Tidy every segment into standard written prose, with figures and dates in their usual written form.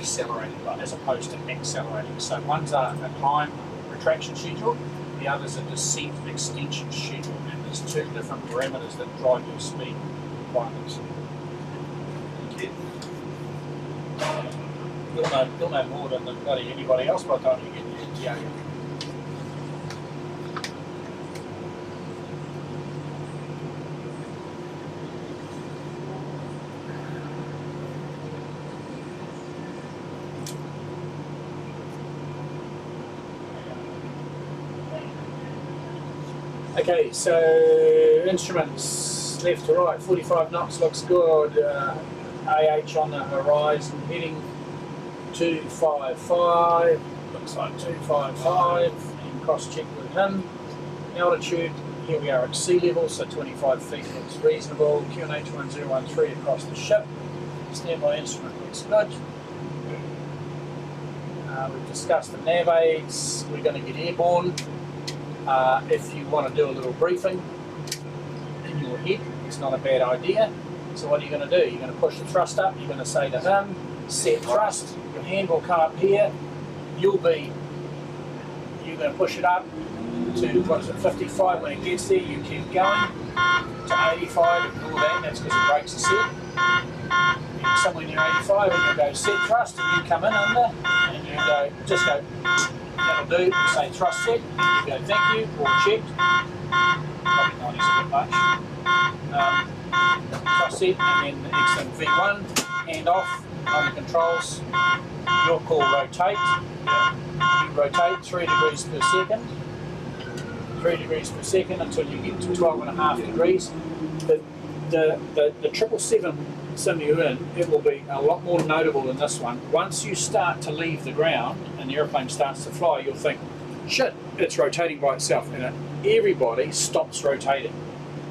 decelerating as opposed to accelerating. So one's a climb retraction schedule, the other's a descent extension schedule, and there's two different parameters that drive your speed requirements. You'll know more than bloody anybody else by the time you get to the area. Okay, so instruments left to right, 45 knots looks good. AH on the horizon, heading 255, looks like 255, and cross check with him. Altitude, here we are at sea level, so 25 feet looks reasonable. QNH 1013 across the ship. Standby instrument looks good. We've discussed the nav aids, we're going to get airborne. If you want to do a little briefing in your head, it's not a bad idea. So what are you going to do? You're going to push the thrust up, you're going to say to him, set thrust, your hand will come up here, you're going to push it up to, what is it, 55. When it gets there, you keep going to 85, ignore that, that's because the brakes are set. You're somewhere near 85 and you go set thrust, and you come in under, and you go, just go, that'll do, you say thrust set, you go thank you, or checked, probably 90 is a bit much. Thrust set, and then the next thing, V1, hand off, on the controls, your call rotate, you rotate 3 degrees per second, 3 degrees per second until you get to 12.5 degrees. The 777 Simuin, it will be a lot more notable than this one. Once you start to leave the ground and the airplane starts to fly, you'll think, shit, it's rotating by itself. And everybody stops rotating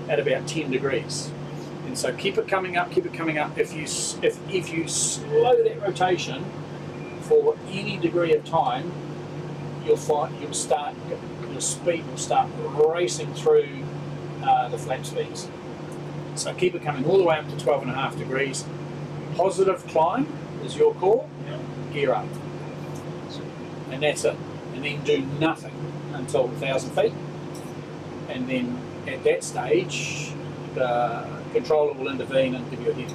at about 10 degrees. And so keep it coming up, keep it coming up. If you slow that rotation for any degree of time, you'll find your speed will start racing through the flap speeds. So keep it coming all the way up to 12.5 degrees. Positive climb is your call. Gear up, and that's it. And then do nothing until 1,000 feet, and then at that stage, the controller will intervene and give you a hit.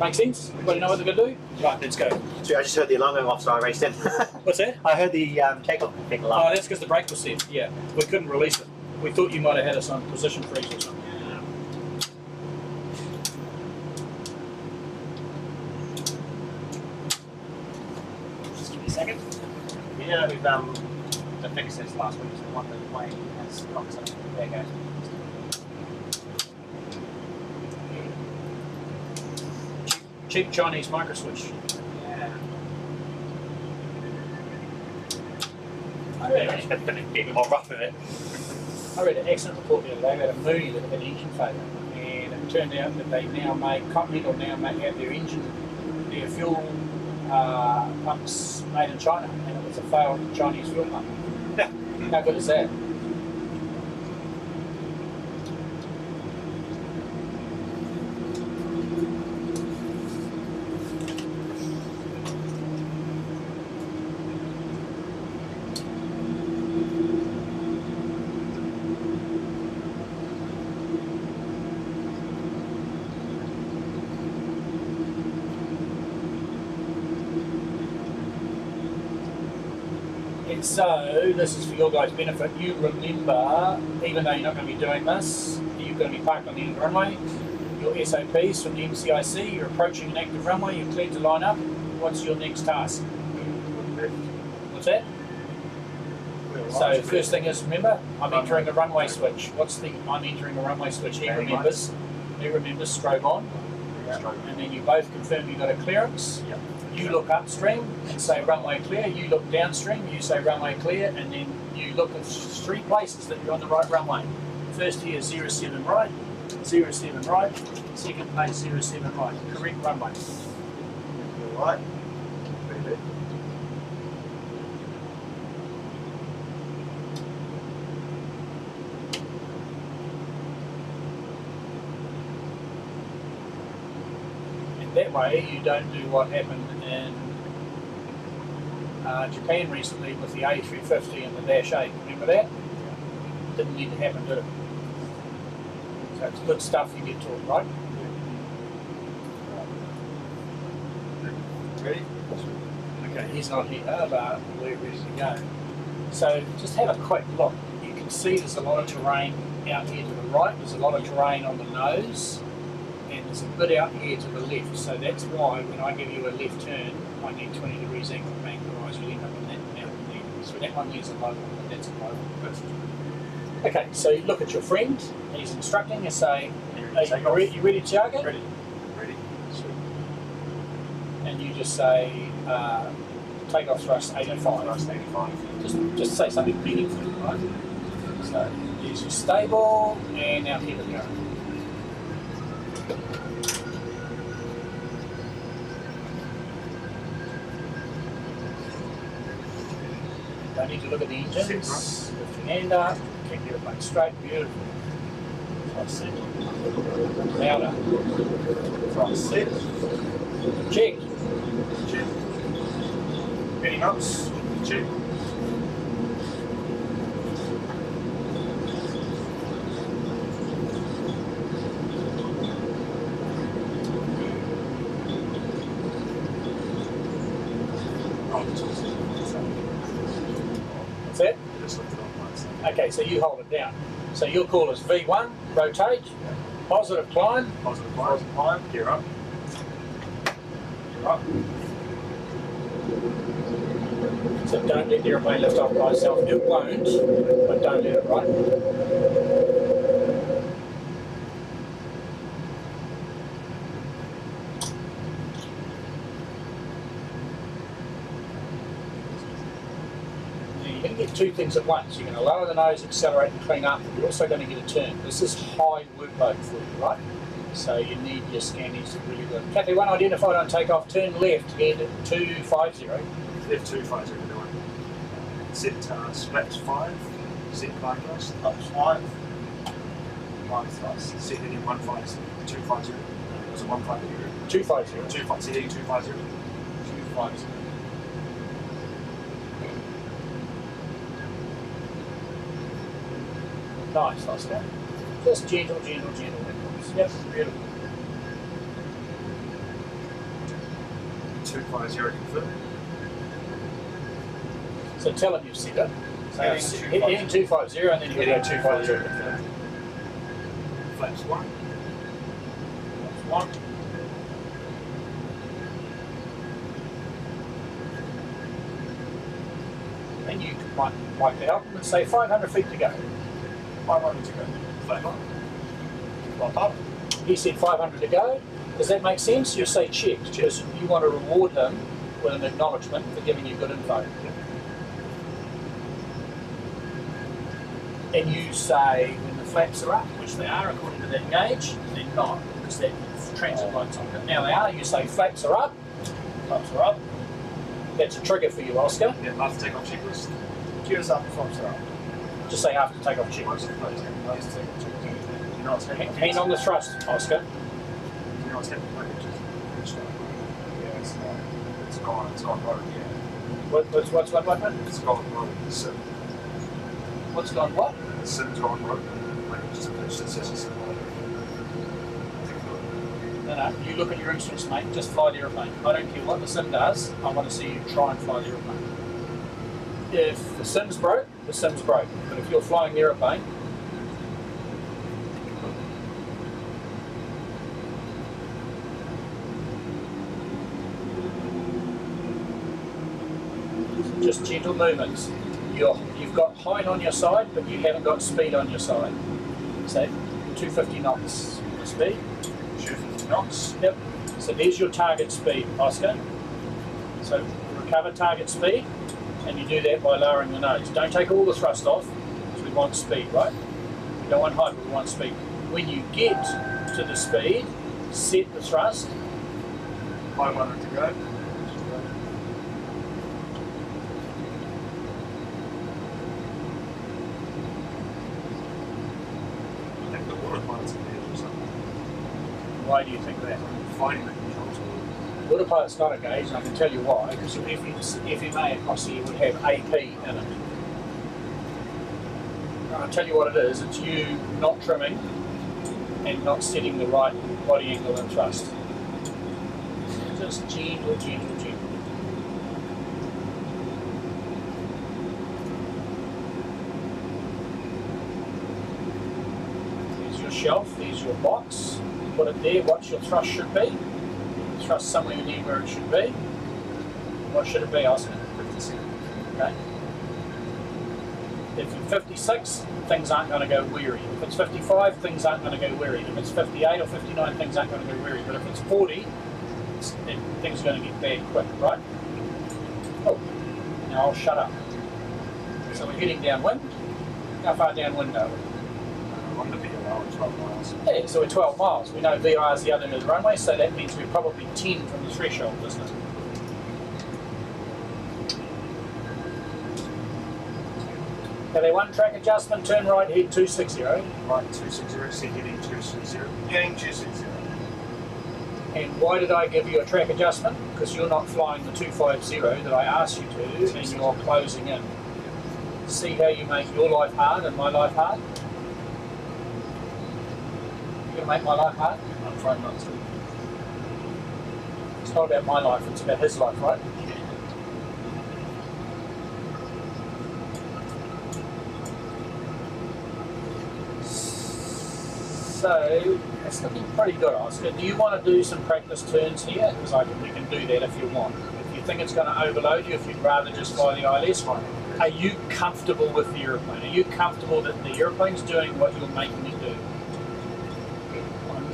Make sense? Everybody know what they're going to do? Right, let's go. So I just heard the alarm going off, so I raced in. What's that? I heard the takeoff alarm. Oh, that's because the brake was set. Yeah, we couldn't release it. We thought you might have had us on position freeze or something. Just give me a second. Yeah, we've fixed this last week, so the one that Wayne has locked up. There you go. Cheap Chinese micro switch. Yeah. I read an accident report the other day about a Mooney that had an engine failure, and it turned out that they now make Continental have their fuel pumps made in China, and it was a failed Chinese fuel pump. How good is that? So, this is for your guys' benefit. You remember, even though you're not going to be doing this, you're going to be parked on the end of the runway, your SOPs from the MCIC, you're approaching an active runway, you're cleared to line up. What's your next task? What's that? So, first thing is, remember, I'm entering a runway switch. I'm entering a runway switch. He remembers, strobe on, and then you both confirm you got a clearance. You look upstream and say runway clear, you look downstream, you say runway clear, and then you look at 3 places that you're on the right runway. First here, 07 right, 07 right, second place, 07 right, correct runway. Right. That way you don't do what happened in Japan recently with the A350 and the Dash 8. Remember that? Didn't need to happen, did it? So it's good stuff you get taught, right? Ready? Okay, he's not here, but we're ready to go. So just have a quick look. You can see there's a lot of terrain out here to the right, there's a lot of terrain on the nose, and there's a bit out here to the left. So that's why when I give you a left turn, I need 20 degrees angle bank, otherwise you'll end up in that mountain there. So that one there's a low one, but that's a low one. Perfect. Okay, so you look at your friend, and he's instructing you, say, are you ready to target? Ready. Ready. And you just say, take off thrust 85. Thrust 85. Just say something meaningful, right? So use your stable, and now here we go. Don't need to look at the engines. Lift your hand up, keep your airplane straight, beautiful. Front set. Louder. Front set. Check. Check. Any knots? Check. That's it? Just lift it on once. Okay, so you hold it down. So your call is V1, rotate, positive climb, Positive climb. Gear up. Gear up. so don't let the airplane lift off by itself. It won't, but don't let it, right? You're going to get two things at once. You're going to lower the nose, accelerate and clean up, but you're also going to get a turn. This is high workload for you, right? So you need your scan needs to really work. Kathy, one identified on takeoff, turn left, head 250. F250 we're doing. Set flaps 5. Set climb thrust. Flaps 5. Climb thrust. Set heading 150. 250. Was it 150? 250. 250. Set heading 250. 250. Nice, Oscar. Just gentle. Yep, beautiful. 250 confirm. So tell him you've set it. So Heading 250. 250 and then you're going to go 250. Flaps 1. Flaps 1. And you might wipe that up and say 500 feet to go. 500 to go. Flap up. Flap up. He said 500 to go. Does that make sense? You say check, because you want to reward him with an acknowledgement for giving you good info. And you say when the flaps are up, which they are according to that gauge, they're not, because that transit light's on. But now they are, you say flaps are up. Flaps are up. That's a trigger for you, Oscar. Yeah, after takeoff checklist. Gears up, flaps are up. Just say after takeoff check. Once it floats in, after takeoff checklist. You know what's happening? Hand on the thrust, Oscar. You know what's happening? Yeah, it's gone. It's gone rogue. Yeah, What? it's gone rogue. So What's gone what? the sim's gone rogue. Like it just pitched. It says it's No, you look at your instruments, mate. Just fly the airplane. I don't care what the sim does. I want to see you try and fly the airplane. If the sim's broke, the sim's broke. But if you're flying the airplane, just gentle movements. You've got height on your side, but you haven't got speed on your side. So 250 knots for speed. shoot 50 knots. Yep. So there's your target speed, Oscar. So recover target speed, and you do that by lowering the nose. Don't take all the thrust off, because we want speed, right? We don't want height, we want speed. When you get to the speed, set the thrust. 500 to go. I think the water pilot's in there or something. Why do you think that? Finding the control tool. Water pilot's not a gauge, and I can tell you why, because your FMA across here would have AP in it. I'll tell you what it is, it's you not trimming and not setting the right body angle and thrust. Just gentle, gentle, gentle. There's your shelf, there's your box. Put it there, what your thrust should be. Thrust somewhere near where it should be. What should it be, Oscar? 56. Okay. If it's 56, things aren't going to go weary. If it's 55, things aren't going to go weary. If it's 58 or 59, things aren't going to go weary. But if it's 40, things are going to get bad quick, right? Oh, now I'll shut up. So we're heading downwind. How far downwind are we? On the VOR, 12 miles. Yeah, so we're 12 miles. We know VR is the other end of the runway, so that means we're probably 10 from the threshold, doesn't it? Okay, one track adjustment, turn right, head 260. Right, 260, so heading 260. Heading 260. And why did I give you a track adjustment? Because you're not flying the 250 that I asked you to, and you're closing in. See how you make your life hard and my life hard? You're going to make my life hard? I'm trying not to. It's not about my life, it's about his life, right? So, it's looking pretty good, Oscar. Do you want to do some practice turns here? Because we can do that if you want. If you think it's going to overload you, if you'd rather just fly the ILS, are you comfortable with the aeroplane? Are you comfortable that the aeroplane's doing what you're making it do? I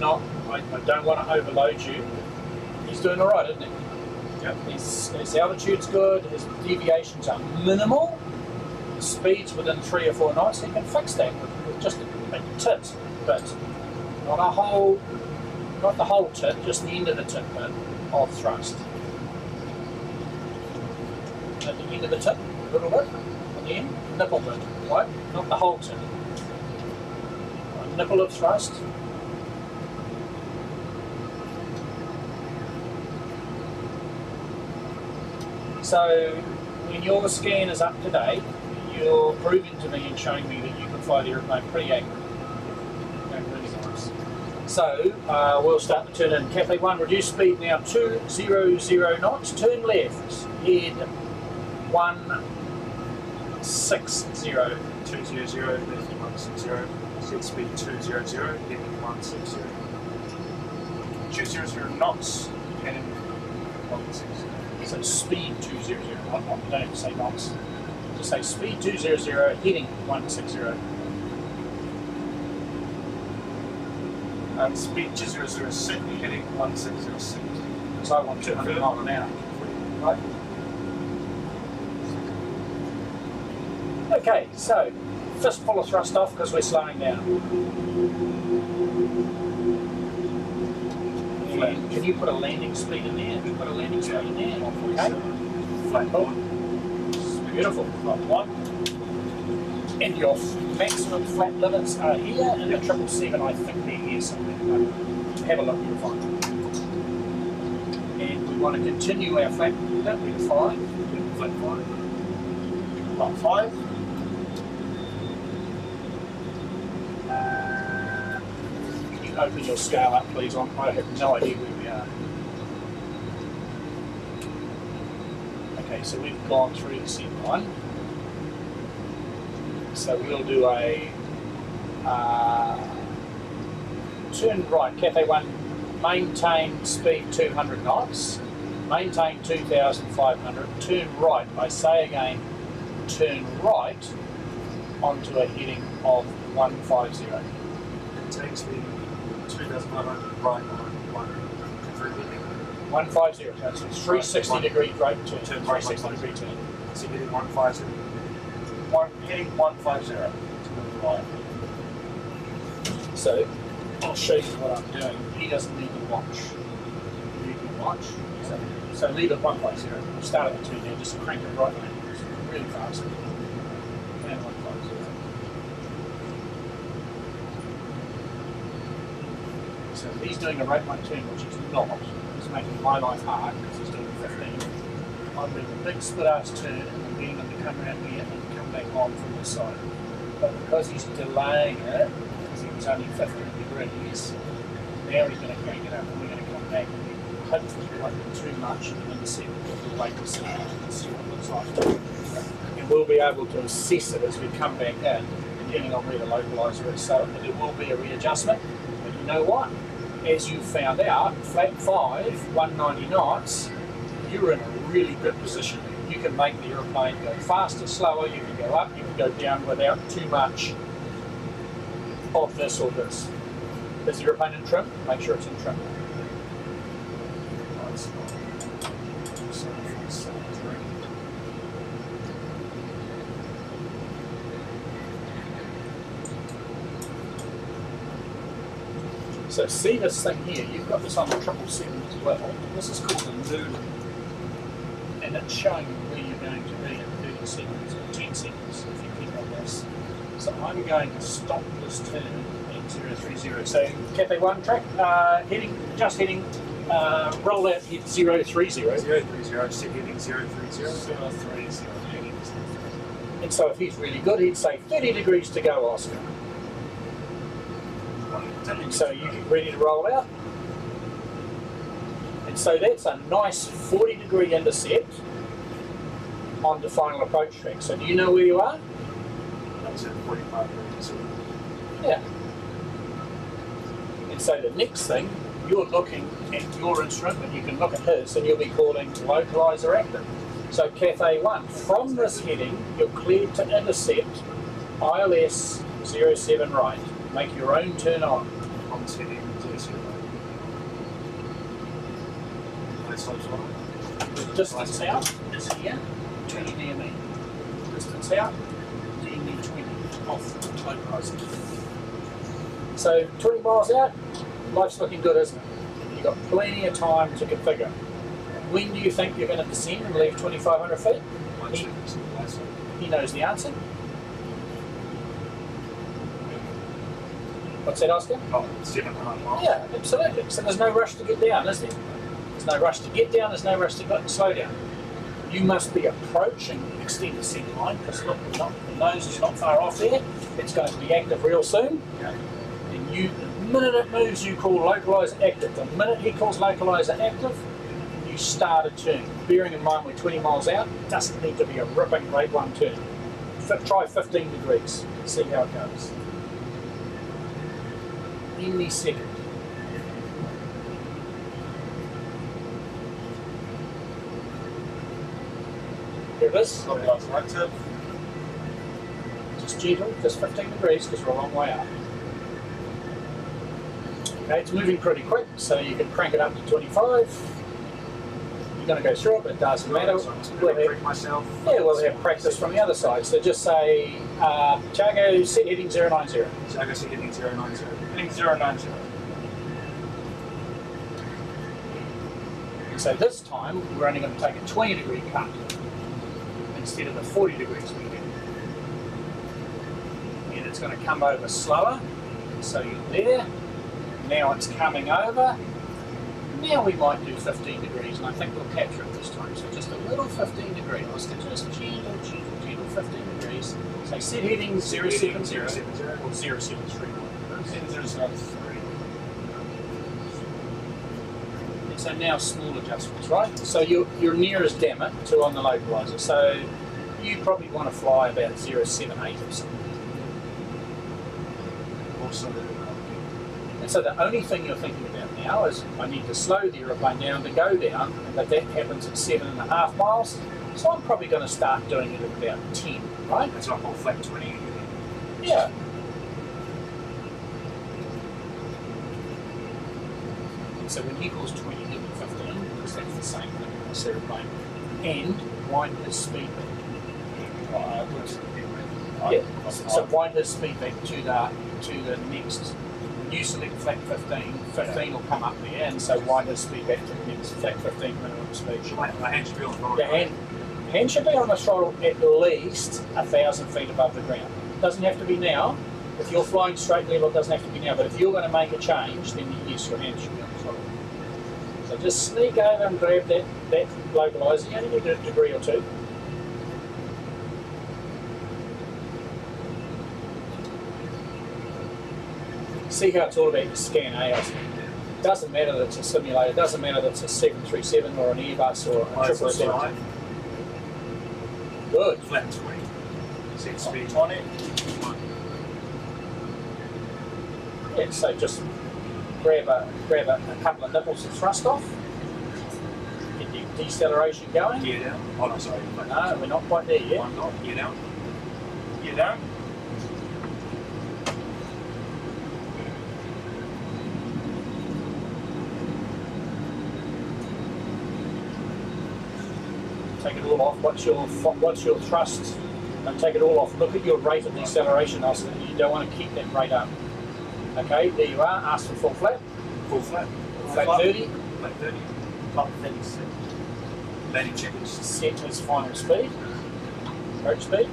don't want to overload you. He's doing all right, isn't he? Yep. His altitude's good, his deviations are minimal, the speed's within 3 or 4 knots. He can fix that with just a tit bit. Not the whole tit, just the end of the tit bit of thrust. At the end of the tit, a little bit, and the end, nipple bit, right? Not the whole tit. A nipple of thrust. So when your scan is up to date, you're proving to me and showing me that you can fly the aeroplane pretty accurately. Really nice. So we'll start the turn in. Cafe 1, reduce speed now 200 knots. Turn left, head 160. 200, left 160. Set speed 200, heading 160. 200 knots, heading 160. So speed 200. I don't have to say knots. Just say speed 200, heading 160. And speed 200, set, heading 160. So I want 200 miles an hour. Right? Okay, so fistful of thrust off because we're slowing down. And can you put a landing speed in there? Have you put a landing speed in there? Okay. Flat board. Beautiful. Right, one. And your maximum flat limits are here, and the 777, I think they're here somewhere. Have a look, you'll find them. And we want to continue our flat limit. We're 5. Flat 5. Flat 5. Can you open your scale up, please? I have no idea where we are. Okay, so we've gone through the set line. So we'll do a turn right, Cafe 1, maintain speed 200 knots, maintain 2,500, turn right, I say again, turn right onto a heading of 150. Maintain speed 2,500, right on 150, so it's a 360 degree right turn, 360 degree turn. So heading 150. Heading 150 to the right. So I'll show you what I'm doing. He doesn't need to watch. You can watch. So leave it 150. Start at the turn there, just crank it right now. Really fast. And 150. So he's doing a right one turn, which he's not. He's making my life hard because he's doing 15. I'm doing a big split ass turn and I'm getting him to come around here and come back on from this side. But because he's delaying it, because he was only 15 degrees, now he's going to crank it up and we're going to come back and hopefully it won't be too much and intercept with the weight and see what it looks like. And we'll be able to assess it as we come back in, depending on where the localizer is. So there will be a readjustment. But you know what? As you found out, flat 5, 190 knots, you're in a really good position. You can make the aeroplane go faster, slower, you can go up, you can go down without too much of this or this. Is the aeroplane in trim? Make sure it's in trim. So see this thing here, you've got this on the 777 as well. This is called the noodle. And it's showing you where you're going to be in 30 seconds or 10 seconds if you keep on this. So I'm going to stop this turn at 030. So Cathay 1 track, heading, roll out head 030. 030, set heading 030. 030. And so if he's really good, he'd say 30 degrees to go, Oscar. So you get ready to roll out. And so that's a nice 40 degree intercept on the final approach track. So do you know where you are? That's at 45 degrees. Yeah. And so the next thing, you're looking at your instrument and you can look at his and you'll be calling localizer active. So Cathay 1, from this heading, you're cleared to intercept ILS 07 right. Make your own turn on. On this heading 07. The distance out is here, 20 near me. Distance out, DME 20 off the localizer. So 20 miles out, life's looking good, isn't it? You've got plenty of time to configure. When do you think you're going to descend and leave 2,500 feet? He knows the answer. What's that, Oscar? Oh, 7.5 miles. Yeah, absolutely. So there's no rush to get down, is there? There's no rush to get down, there's no rush to slow down. You must be approaching extended center line because look, the nose is not far off there. It's going to be active real soon. Okay. And you, the minute it moves, you call localizer active. The minute he calls localizer active, you start a turn. Bearing in mind we're 20 miles out, it doesn't need to be a ripping grade 1 turn. Try 15 degrees, see how it goes. Any second. Here it is. Localizer active. Just gentle, just 15 degrees because we're a long way up. Okay, it's moving pretty quick, so you can crank it up to 25. You're going to go through it, but it doesn't matter. We'll have practice from the other side. So just say, Tiago, set heading 090. Tiago, set heading 090. Heading 090. So this time, we're only going to take a 20 degree cut instead of the 40 degrees we did. And it's going to come over slower. So you're there. Now it's coming over. Now we might do 15 degrees, and I think we'll capture it this time. So just a little 15 degree. Let's get just gentle 15 degrees. So set heading 070 or 073. 003. And so now small adjustments, right? So you're near as damn it to on the localizer. So you probably want to fly about 078 or something. And so the only thing you're thinking about now is I need to slow the aeroplane down to go down, but that happens at 7.5 miles. So I'm probably going to start doing it at about 10, right? It's like all flat 20. Yeah. So when he calls 20, he'll be 15, because that's the same thing on this aeroplane. And wind his speed back. Yeah. So wind his speed back to the next. You select flat 15, 15 will come up there, and so wind his speed back to the next flat 15 minimum speed. My hand should be on the throttle. The hand should be on the throttle at least 1,000 feet above the ground. Doesn't have to be now. If you're flying straight level, it doesn't have to be now. But if you're going to make a change, then yes, your hand should be on the throttle. So just sneak over and grab that localizer. You only need a degree or two. See how it's all about your scan, eh? Doesn't matter that it's a simulator, doesn't matter that it's a 737 or an Airbus or a 777. Good. Flat 20. Set speed. On it. Yeah, so just grab a couple of nipples of thrust off. Get your deceleration going. Gear down. Oh no, sorry. No, we're not quite there yet. One knot. Gear down. Gear down. Take it all off. What's your thrust? And take it all off. Look at your rate of deceleration, Austin. You don't want to keep that rate up. Okay, there you are. Ask for full flat. Full flat. Flat 30. Flat 30. Top 36. Landing checkers. Set as final speed. Approach speed.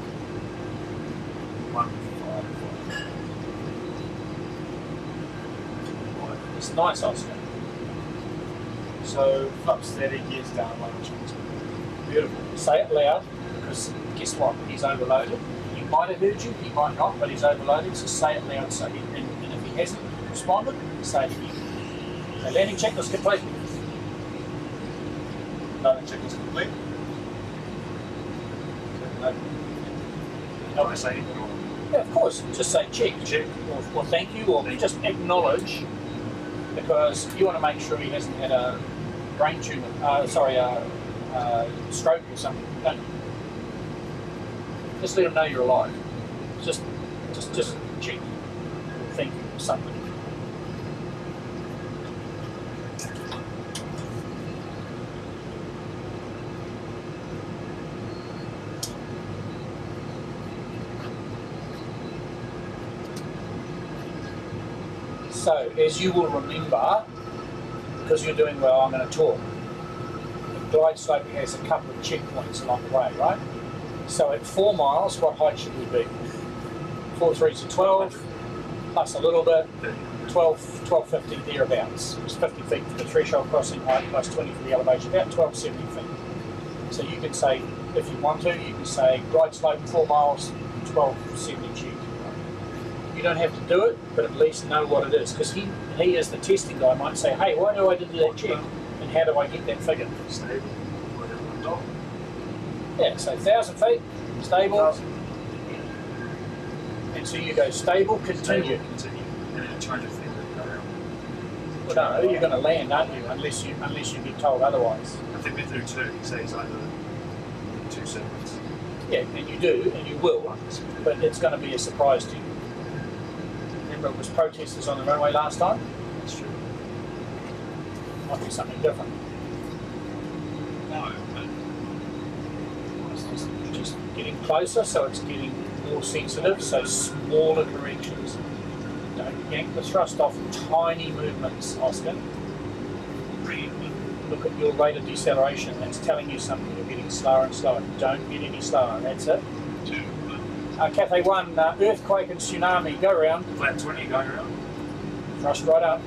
155. It's nice, Oscar. So flaps 30, gears down, landing checkers. Beautiful. Say it loud, because guess what? He's overloaded. He might have heard you, he might not, but he's overloaded, so say it loud. So and if he hasn't responded, say it again. So landing checklist complete. Landing checkers complete. No, I say it. Yeah, of course. Just say check. Check. Or thank you, or just acknowledge, because you want to make sure he hasn't had a brain tumor, stroke or something. Don't. Just let him know you're alive. Just check. Or thank you or something. So, as you will remember, because you're doing well, I'm going to talk. The glide slope has a couple of checkpoints along the way, right? So at 4 miles, what height should we be? 4 3s are 12, plus a little bit, 1250 thereabouts. It's 50 feet for the threshold crossing height, plus 20 for the elevation, about 1270 feet. So you can say, if you want to, you can say glide slope 4 miles, 1270 check. You don't have to do it, but at least know what it is, because he as the testing guy might say, hey, why do I do that check, and how do I get that figure? Stable. Yeah, so 1,000 feet, stable, and so you go stable, continue. Continue. And then 200 feet. Go around. Well, no, you're going to land, aren't you? Unless you get told otherwise. I think we're through 2. He says either 2 seconds. Yeah, and you do, and you will, but it's going to be a surprise to you. Remember, it was protesters on the runway last time? That's true. Might be something different. No, It's just getting closer, so it's getting more sensitive, so smaller corrections. Don't yank the thrust off tiny movements, Oscar. Look at your rate of deceleration. That's telling you something. You're getting slower and slower. Don't get any slower. That's it. Cathay 1, earthquake and tsunami. Go around. Flat 20 going around. Thrust right up.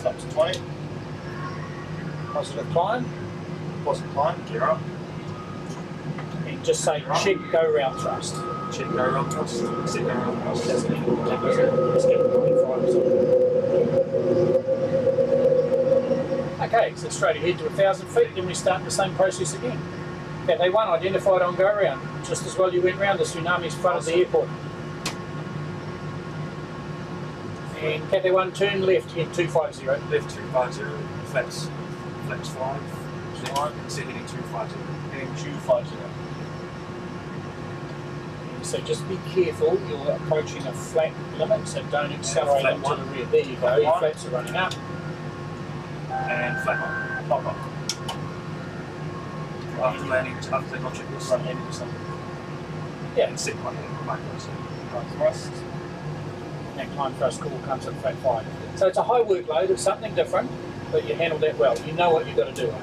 up to 20. Positive climb. Positive climb, gear up. And just say check go round thrust. Check go around thrust. Set go around thrust. Let's get 95s on. Okay, so straight ahead to 1,000 feet, then we start the same process again. Cathay 1 identified on go round. Just as well you went round, the tsunami's front of the airport. And Cathay 1 turn left, head 250. Left 250. Flaps 5. Set heading 250. Heading 250. So just be careful, you're approaching a flat limit, so don't accelerate Flat into one. the rear. There you go, your flaps are running up. And flat 1. Pop up. After landing, after not check this. Front end or something. Yeah, And set one head. Right close. Right thrust. that climb thrust call comes at flat 5. So it's a high workload, it's something different, but you handle that well. You know what you've got to do.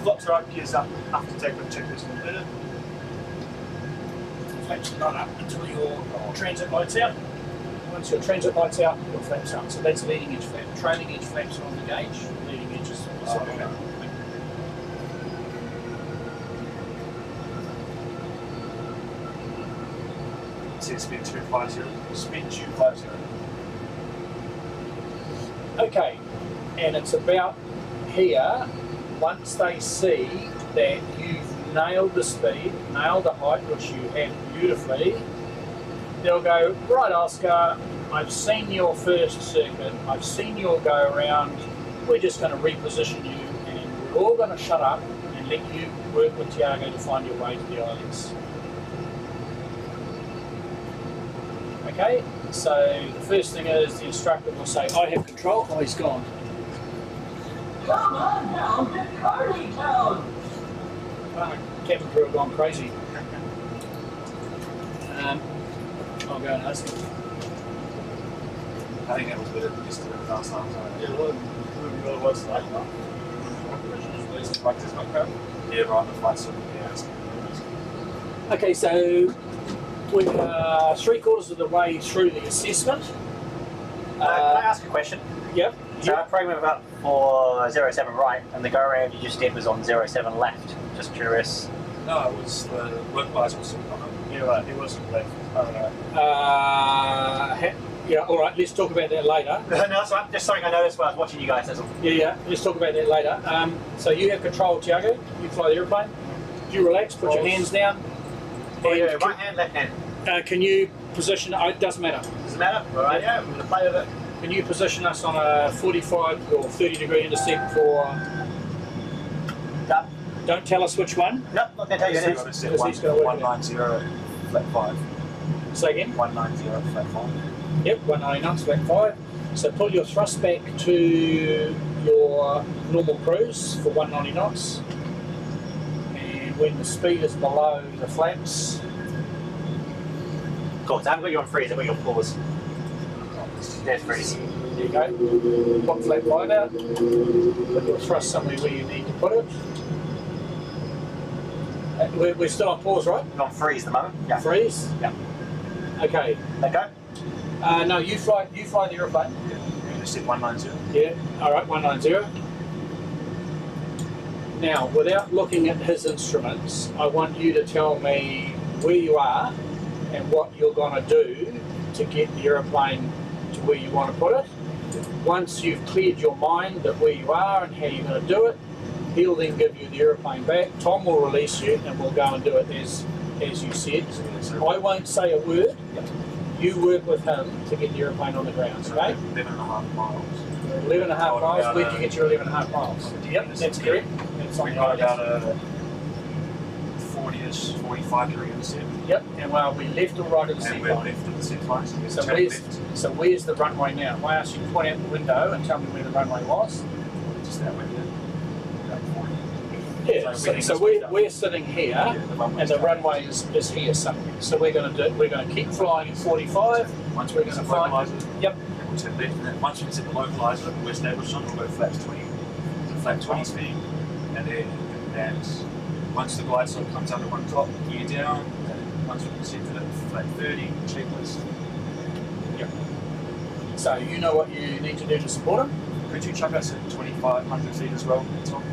Flaps are up, gears up after taking the checklist completed. Flaps not up until your transit lights out. once your transit light's out, your flaps up. So that's leading edge flap. Trailing edge flaps are on the gauge, leading edge is okay. It spin 250. Spin 250. Okay, and it's about here, once they see that you've nailed the speed, nailed the height, which you have beautifully, they'll go, right Oscar, I've seen your first circuit, I've seen your go around, we're just going to reposition you and we're all going to shut up and let you work with Tiago to find your way to the ILS. Okay, so the first thing is the instructor will say, I have control. Oh, he's gone. Come on down to Carney Town. Cabin crew have gone crazy. I'll go and ask him. I think that was better than just the last time. Yeah, what it was like. Practice my crap. Yeah, right, the flight sort of, yeah. Okay, so we're 3/4 of the way through the assessment. Can I ask a question? Yep. So I programmed up for 07 right, and the go around you just did was on 07 left. Just curious. No, it was the localizer was sitting on it. You're right, it wasn't left. Alright. Yeah, all right, let's talk about that later. No, that's right. Just something I noticed while I was watching you guys. That's all. Yeah, let's talk about that later. So you have control, Tiago. You fly the airplane. You relax, put your hands down. Yeah, And right hand, left hand. can you position, it doesn't matter. Does it matter? Alright, yeah, I'm going to play with it. Can you position us on a 45 or 30 degree intercept for, Done. don't tell us which one. Nope, not going to tell you It's this. set Because he's gonna work it 190 flat 5. Say again. 190 flat 5. Yep, 190 knots, flat 5. So pull your thrust back to your normal cruise for 190 knots. And when the speed is below the flaps, Cool, so I haven't got you on freeze, I've got you on pause. There's freeze. there you go. Pop flat 5 out. Put your thrust somewhere where you need to put it. We're still on pause, right? You're on freeze at the moment? Yeah. Freeze? Yeah. Okay. Let go? No, you fly the aeroplane. Yeah, you set 190. Yeah, all right, 190. Now, without looking at his instruments, I want you to tell me where you are and what you're going to do to get the aeroplane to where you want to put it. Once you've cleared your mind of where you are and how you're going to do it, he'll then give you the aeroplane back. Tom will release you and we'll go and do it as you said. I won't say a word. You work with him to get the aeroplane on the ground, okay? 11.5 miles. 11.5 miles. Where did you get your 11.5 miles? Yep, that's correct. That's We got about a 40-ish, 45 degree intercept. Yep, and well, we left or right of the And seat we're line. left of the set line, so we So turn where's, left. so where's the runway now? I asked you to point out the window and tell me where the runway was. Just that way, yeah. About 40. Yeah, So so we're sitting here, and the runway is here somewhere. So we're going to keep flying at 45. Once we're we gonna hit the find- localizer, Yep. we'll turn left, and then once we hit the localizer, we're established on, we'll go flaps 20, to flat 20 speed, and once the glide slope comes under one top, gear down, and once we've set to the flat 30, checklist. Yep. So you know what you need to do to support him. Could you chuck us at 2,500 feet as well, Tom?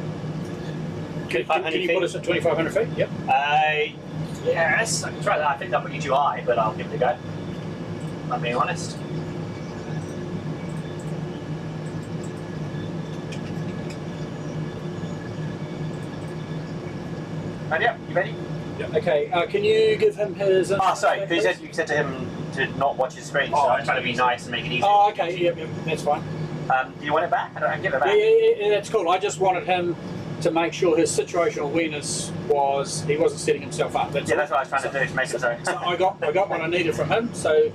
Can 2,500 you put us at 2,500 feet? Yep. Yes, I can try that. I think I'll put you too high, but I'll give it a go. I'm being honest. And yeah, you ready? Okay. Can you give him his? Oh, sorry. You said to him to not watch his screen, so I'm trying to be nice and make it easy. Oh, okay. Yep. That's fine. Do you want it back? I can give it back. Yeah, that's cool. I just wanted him to make sure his situational awareness was he wasn't setting himself up. That's Yeah, all. that's what I was trying to do, to make it so. So I got what I needed from him. So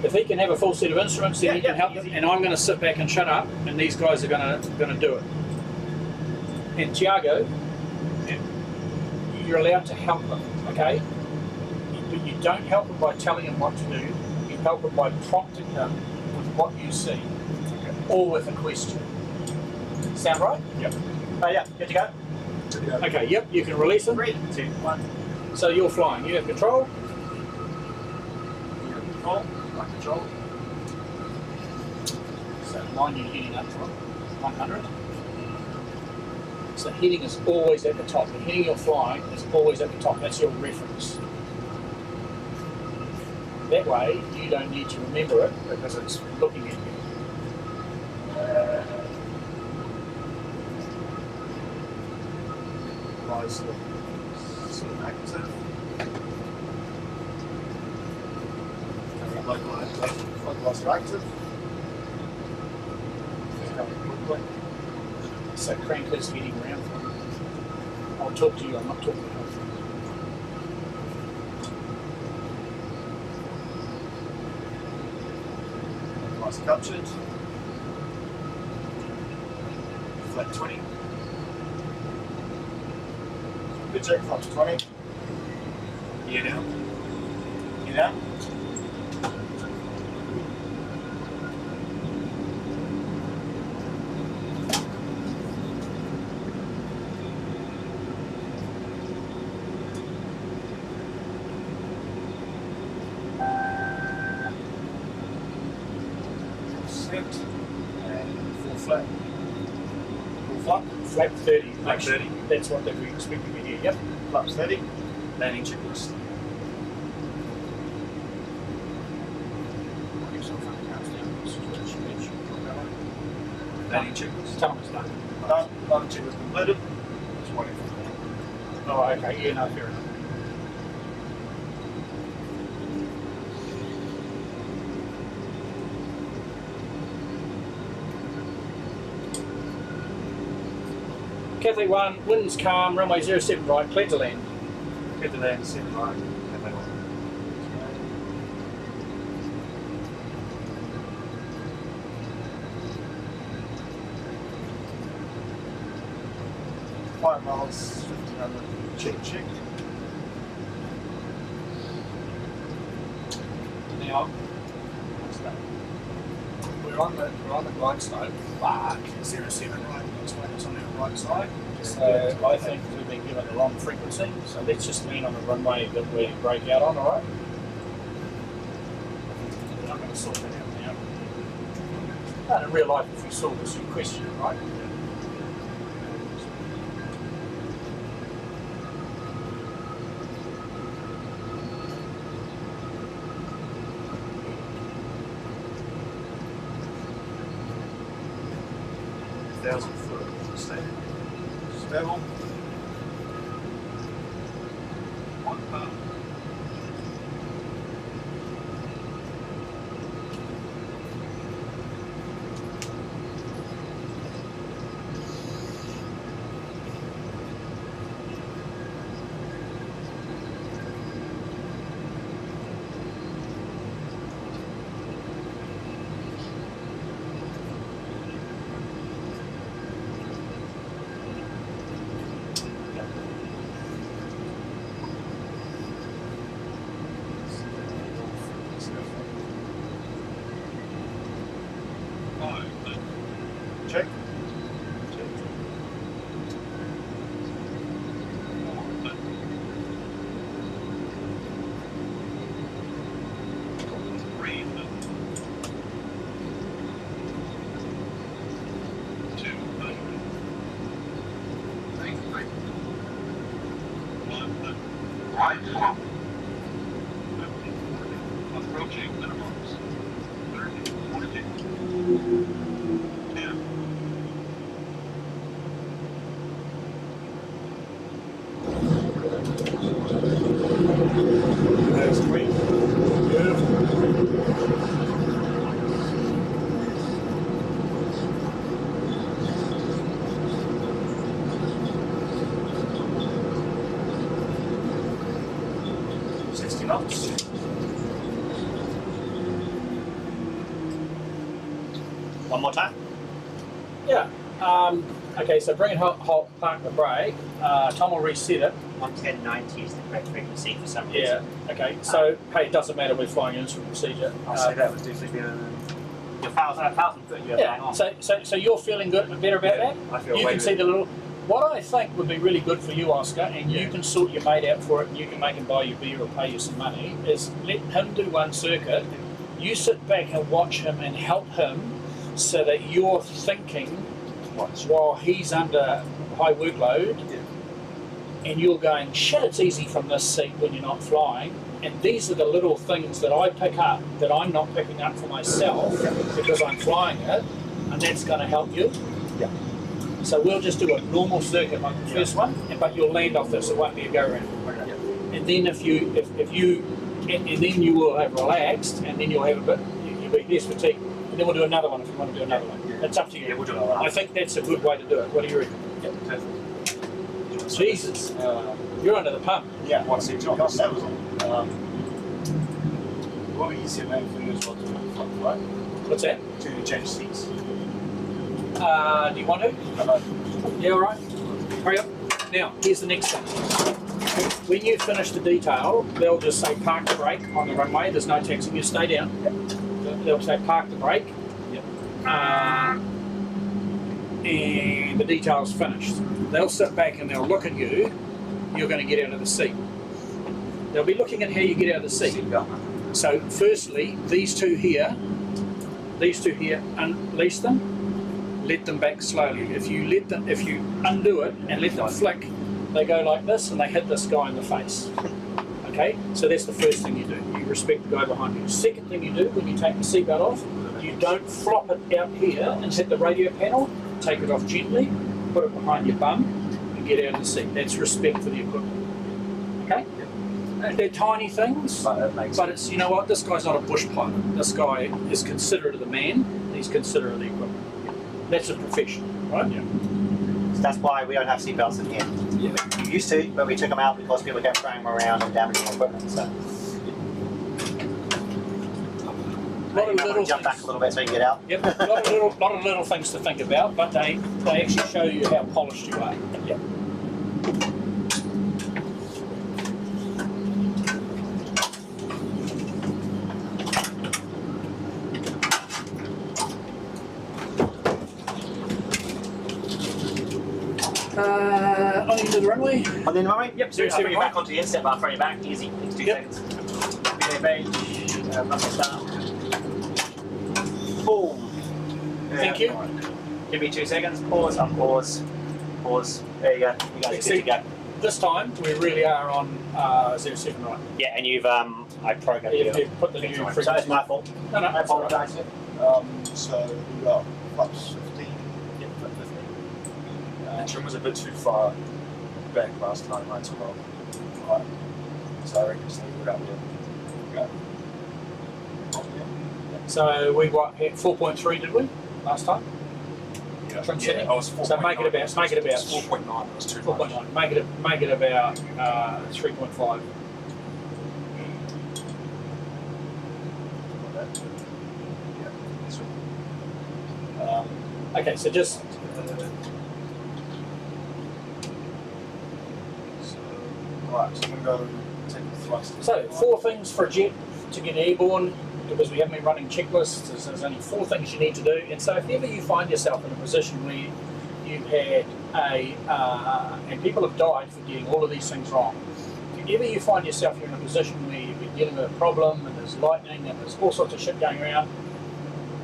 if he can have a full set of instruments, then he can help them. And I'm going to sit back and shut up, and these guys are going to do it. And Tiago, you're allowed to help them, okay? But you don't help them by telling them what to do. You help them by prompting them with what you see, or with a question. Sound right? Yep. Oh yeah, good to go. Okay. Yep. You can release them. 3, 2, 1. So you're flying. You have control. Control, like control. So line you're heading up from, 100. So heading is always at the top. The heading you're flying is always at the top. That's your reference. That way, you don't need to remember it because it's looking at you. Rise sort of active. Localizer active. So crank is heading around for you. I'll talk to you, I'm not talking to you. Localizer captured. Flat 20. Good check, up to 20. Gear down. Gear down. Set. And full flat. Full flap. Flap 30. Flap 30. That's what they were expecting me here. Yep. Flaps 30. Landing checklist. Landing checklist. Tell them it's done. Done. Landing checklist completed. Just waiting for that. Oh, okay. Yeah, no, fair enough. Catholic 1, winds calm, runway 07 right, clear to land. Get to land, 7 right. Cafe 1. Flight miles, 1500. Check. Now, we're on the right slope, but 07 right, looks like it's on our right side. So I think we've been given the wrong frequency, so let's just land on the runway that we break out on, alright? I'm going to sort that out now. And in real life, if you saw this, you'd question it, right? $1,000 stable. Stable. Check. Right swap. Approaching minimums. 30, 40. 10. That's sweet. Beautiful. Knots. One more time. Yeah. Okay, so bring it halt, park the brake. Tom will reset it. 110.90 is the correct frequency for some reason. Yeah. Okay, so hey, it doesn't matter, we're flying instrument procedure. I'll say that was definitely better than. Your 1,000 foot you're bang on. So you're feeling good, better about that? I feel You way can see the little. What I think would be really good for you, Oscar, and you can sort your mate out for it, and you can make him buy you beer or pay you some money, is let him do one circuit. You sit back and watch him and help him so that you're thinking while he's under high workload, and you're going, shit, it's easy from this seat when you're not flying. And these are the little things that I pick up that I'm not picking up for myself because I'm flying it, and that's going to help you. Yeah. So we'll just do a normal circuit like the first one, but you'll land off this. It won't be a go around. And then if you and then you will have relaxed, and then you'll have a bit. You'll be less fatigued, and then we'll do another one if you want to do another one. It's up to you. Yeah, we'll do another one. I think that's a good way to do it. What do you reckon? Yeah, perfect. Jesus, you're under the pump. Yeah. One seat Got job. that was all. What were you saying for you as well to fly? What's that? To change seats. Do you want to? Yeah, all right. Hurry up. Now, here's the next thing. When you finish the detail, they'll just say park the brake on the runway. There's no taxing. You stay down. They'll say park the brake. And the detail's finished. They'll sit back and they'll look at you. You're going to get out of the seat. They'll be looking at how you get out of the seat. So, firstly, these two here, unleash them. Let them back slowly. If you undo it and let them flick, they go like this and they hit this guy in the face. Okay, so that's the first thing you do. You respect the guy behind you. Second thing you do when you take the seatbelt off, you don't flop it out here and hit the radio panel. Take it off gently, put it behind your bum, and get out of the seat. That's respect for the equipment. Okay. They're tiny things, but it's, you know what, this guy's not a bush pilot. This guy is considerate of the man, and he's considerate of the equipment. That's a profession, right? Yeah. So that's why we don't have seatbelts in here. Yeah. We used to, but we took them out because people kept throwing them around and damaging equipment. So jump back a little bit so you can get out. Yep, a lot of little things to think about, but they actually show you how polished you are. Yep. On the end of the runway. On the end of the runway? Yep, So zero bring you back onto the inset bar, throw you back, easy. It's 2 seconds. Video page, nothing start. Boom. Thank you. Give me 2 seconds, pause, unpause, pause. There you go. You guys are good to go. This time we really are on 07 right. Yeah, and you've I programmed you. You've put the new So frequency. it's my fault. No, I that's all right. apologise. So we got plus 15. Yeah, 15. The trim was a bit too far back last time, I took off. Right. So I reckon just leave it up there. So we hit 4.3, did we, last time? Trim Yeah, setting? I was 4.9. So make it about 4.9, it was too much. 4.9. Make it about 3.5. Okay, so just Right, so I'm going to go take the thrust. so 4 things for a jet to get airborne, because we haven't been running checklists. There's only 4 things you need to do. And so if ever you find yourself in a position where you've had and people have died for getting all of these things wrong. If ever you find yourself you're in a position where you've been dealing with a problem and there's lightning and there's all sorts of shit going around,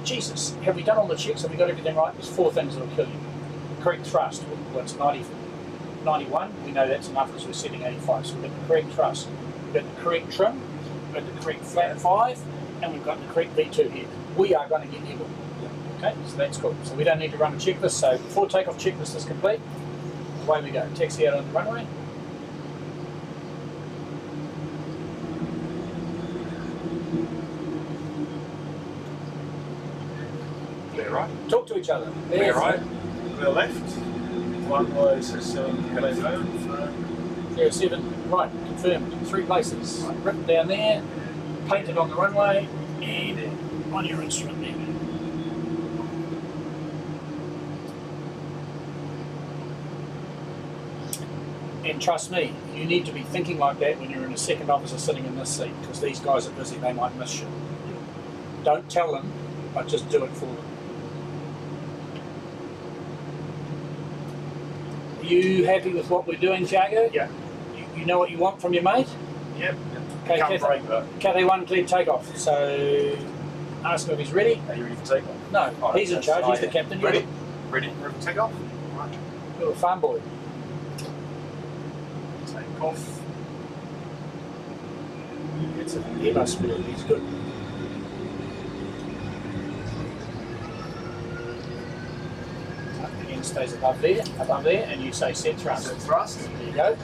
Jesus, have we done all the checks? Have we got everything right? There's 4 things that will kill you. Correct thrust, well, it's 91, we know that's enough because we're setting 85. So we've got the correct thrust, we've got the correct trim, we've got the correct flat 5, and we've got the correct V2 here. We are going to get airborne. Okay, so that's cool. So we don't need to run a checklist. So before takeoff checklist is complete, away we go. Taxi out on the runway. Clear right. Talk to each other. Clear right. Clear left. One was 07 left. 07, right, confirmed. 3 places. Written down there, painted on the runway, and on your instrument there. And trust me, you need to be thinking like that when you're in a second officer sitting in this seat, because these guys are busy, they might miss you. Don't tell them, but just do it for them. Are you happy with what we're doing, Thiago? Yeah. You know what you want from your mate? Yep. Okay, Can't break that. Cathay 1 cleared takeoff. So ask him if he's ready. Are you ready for takeoff? No, Oh, he's in that's- charge. oh, He's the yeah. captain. Ready? Ready for takeoff? Right. You're a farm boy. Take off. He must be. He's good. The hand stays above there, and you say set thrust. Set thrust. There you go.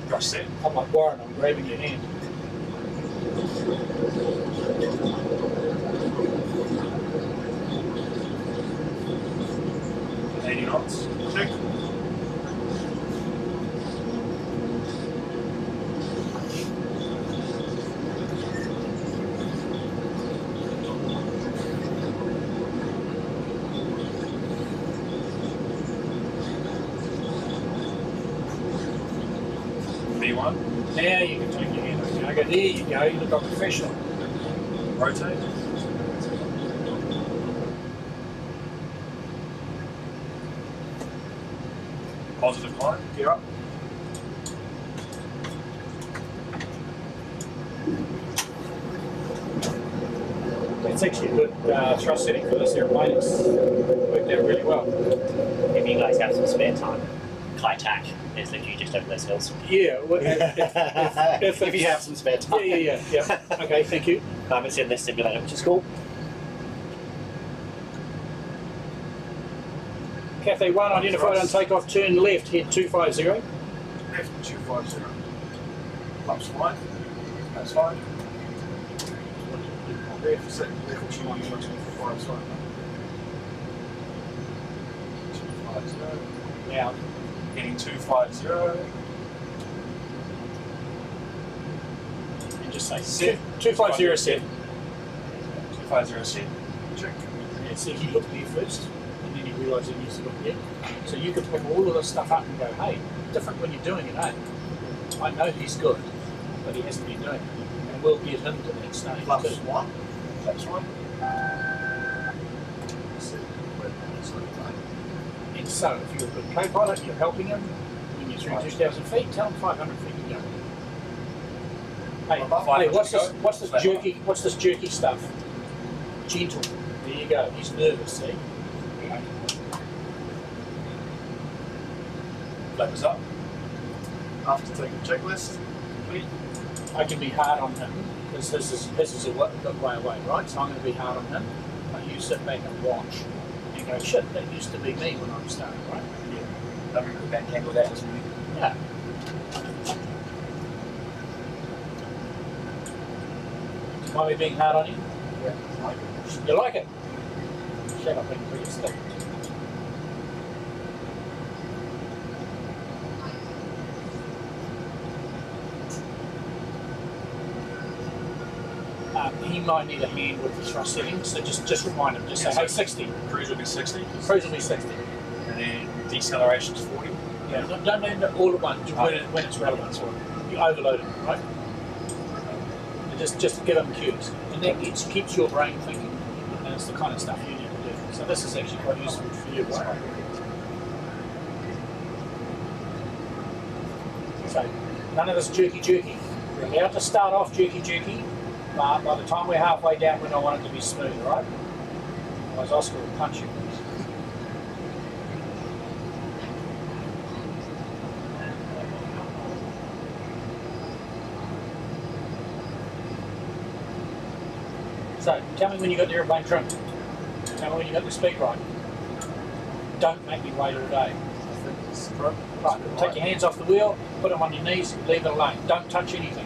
Thrust set. I'm like Warren, I'm grabbing your hand. And 80 knots. Check. V1. Now you can take your hand off. I go, there you go, you look like a professional. Rotate. Positive climb. Gear up. It's actually a good thrust setting for this airplane. It's worked out really well. If you guys have some spare time, Kai-Tak is literally just over those hills. Yeah, well, If you have some spare time. yeah. Okay, thank you. It's in this simulator, which is cool. Cathay 1, identified on takeoff, turn left, head 250. Left 250. Flaps 5. That's 5. Left 6. Left 250. 250. Now, Heading 250. and just say Set. 250 set. 250 set. Check. Yeah, see, he looked there first, and then he realised he needs to look there. So you could pick all of this stuff up and go, hey, different when you're doing it, eh? I know he's good, but he hasn't been doing it. And we'll get him to that stage Flaps too. 1. Flaps 1. And so, if you're a good co-pilot, you're helping him. When you're through 2,000 feet, tell him 500 feet to go. Hey, what's this jerky stuff? Gentle. There you go. He's nervous, see? Flaps up. After taking the checklist, complete. I can be hard on him because this is a good way away, right? So I'm going to be hard on him. But you sit back and watch and go, shit, that used to be me when I was starting, right? I remember the band came with that. Yeah. Mind me being hard on you? Yeah. You like it? Shut up and put your stick. He might need a hand with the thrust settings, so just remind him. Just say, hey, 60. Cruise will be 60. Cruise will be 60. And then deceleration's 40. Yeah, don't land it all at once when it's relevant. So you overload it, right? And just give them cues, and that keeps your brain thinking, and it's the kind of stuff you need to do. So this is actually quite useful for you, right? So none of this jerky. We're allowed to start off jerky, but by the time we're halfway down, we don't want it to be smooth, right? Otherwise, Oscar will punch you. So, tell me when you got the airplane trimmed. Tell me when you got the speed right. Don't make me wait all day. Right, take your hands off the wheel, put them on your knees, leave it alone. Don't touch anything.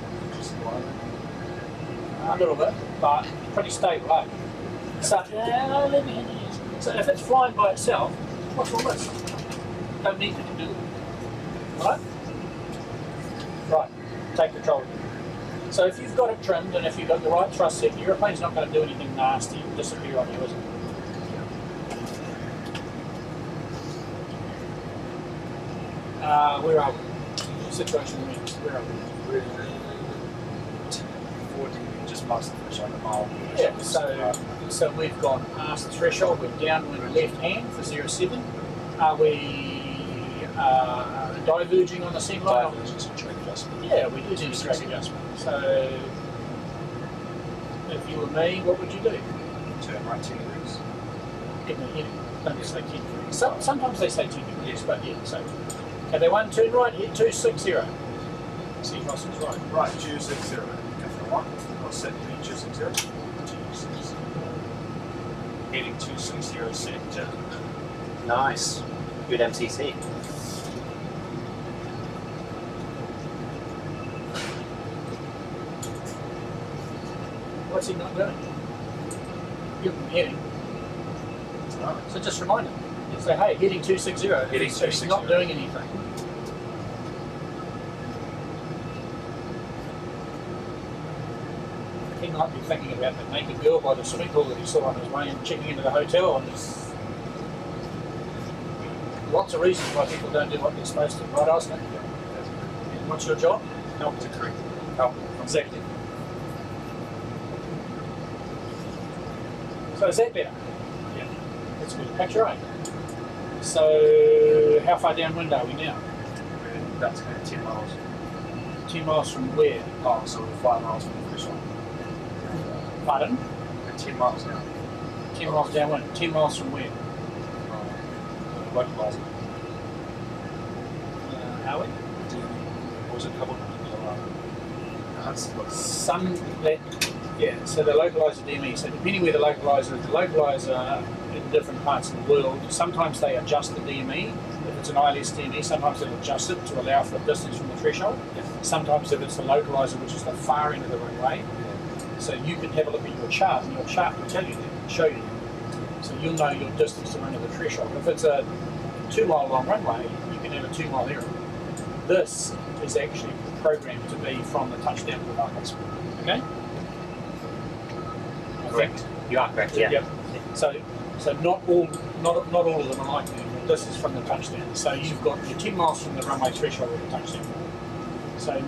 A little bit, but pretty stable, eh? So, let me so if it's flying by itself, what's all this? Don't need it to do it. Right? Right, take control. So if you've got it trimmed and if you've got the right thrust set, your airplane's not going to do anything nasty and disappear on you, is it? Where are we? Situation we're in. Where are we? We're 40, just past the threshold, a mile. Yeah, so we've gone past the threshold, we're downwind left hand for 07. Are we diverging on the same line? Divergence and track adjustment. Yeah, we do do track adjustment. So if you were me, what would you do? Turn right 10 degrees. Give me a heading. Don't just say 10 degrees. Sometimes they say 10 degrees, but yeah, so. KD1, turn right, head 260. See Ross is right. Right, 260. Go for 1. I'll set the 260. 260. Heading 260 sector. Nice. Good MCC. What's he not doing? Give him heading. So just remind him. Say, hey, heading 260. Heading So he's 260. not doing anything. He might be thinking about that naked girl by the swimming pool that he saw on his way and checking into the hotel. And there's lots of reasons why people don't do what they're supposed to. Right, Oscar? And what's your job? Help to correct. Help. Exactly. So is that better? Yeah. That's a good picture, right? So how far downwind are we now? That's going to 10 miles. 10 miles from where? Oh, so we're 5 miles from the first one. Pardon? We're 10 miles now. 10 miles downwind. 10 miles from where? Localizer. Are we? Or was it a couple of Some that, yeah, so the localizer DME. So depending where the localizer in different parts of the world, sometimes they adjust the DME. If it's an ILS DME, sometimes they'll adjust it to allow for the distance from the threshold. Yeah. Sometimes if it's the localizer, which is the far end of the runway, so you can have a look at your chart, and your chart will tell you that, show you that. So you'll know your distance to run to the threshold. If it's a 2 mile long runway, you can have a 2 mile error. This is actually programmed to be from the touchdown to the target speed. Okay? Correct. You are correct, yeah. Yep. So not all of them are like that. But this is from the touchdown. So you've got your 10 miles from the runway threshold with the touchdown. So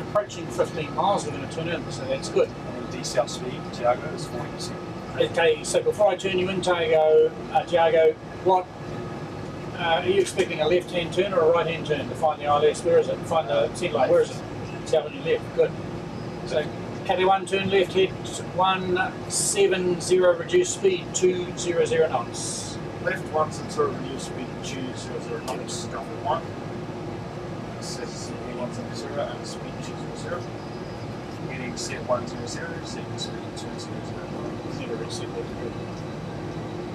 approaching 15 miles, we're going to turn in. So that's good. And the decel speed, Tiago, is 40%. Okay. So before I turn you in, Tiago, what are you expecting? A left-hand turn or a right-hand turn to find the ILS? Where is it? Find the centre line. Where is it? It's out on your left. Good. So KD1 turn left, head 170, reduce speed 200 knots. Left 170, reduce speed 200 knots. Go for 1. Says 170 and speed 200. Heading set 100, second speed 200. Never reset that. Good.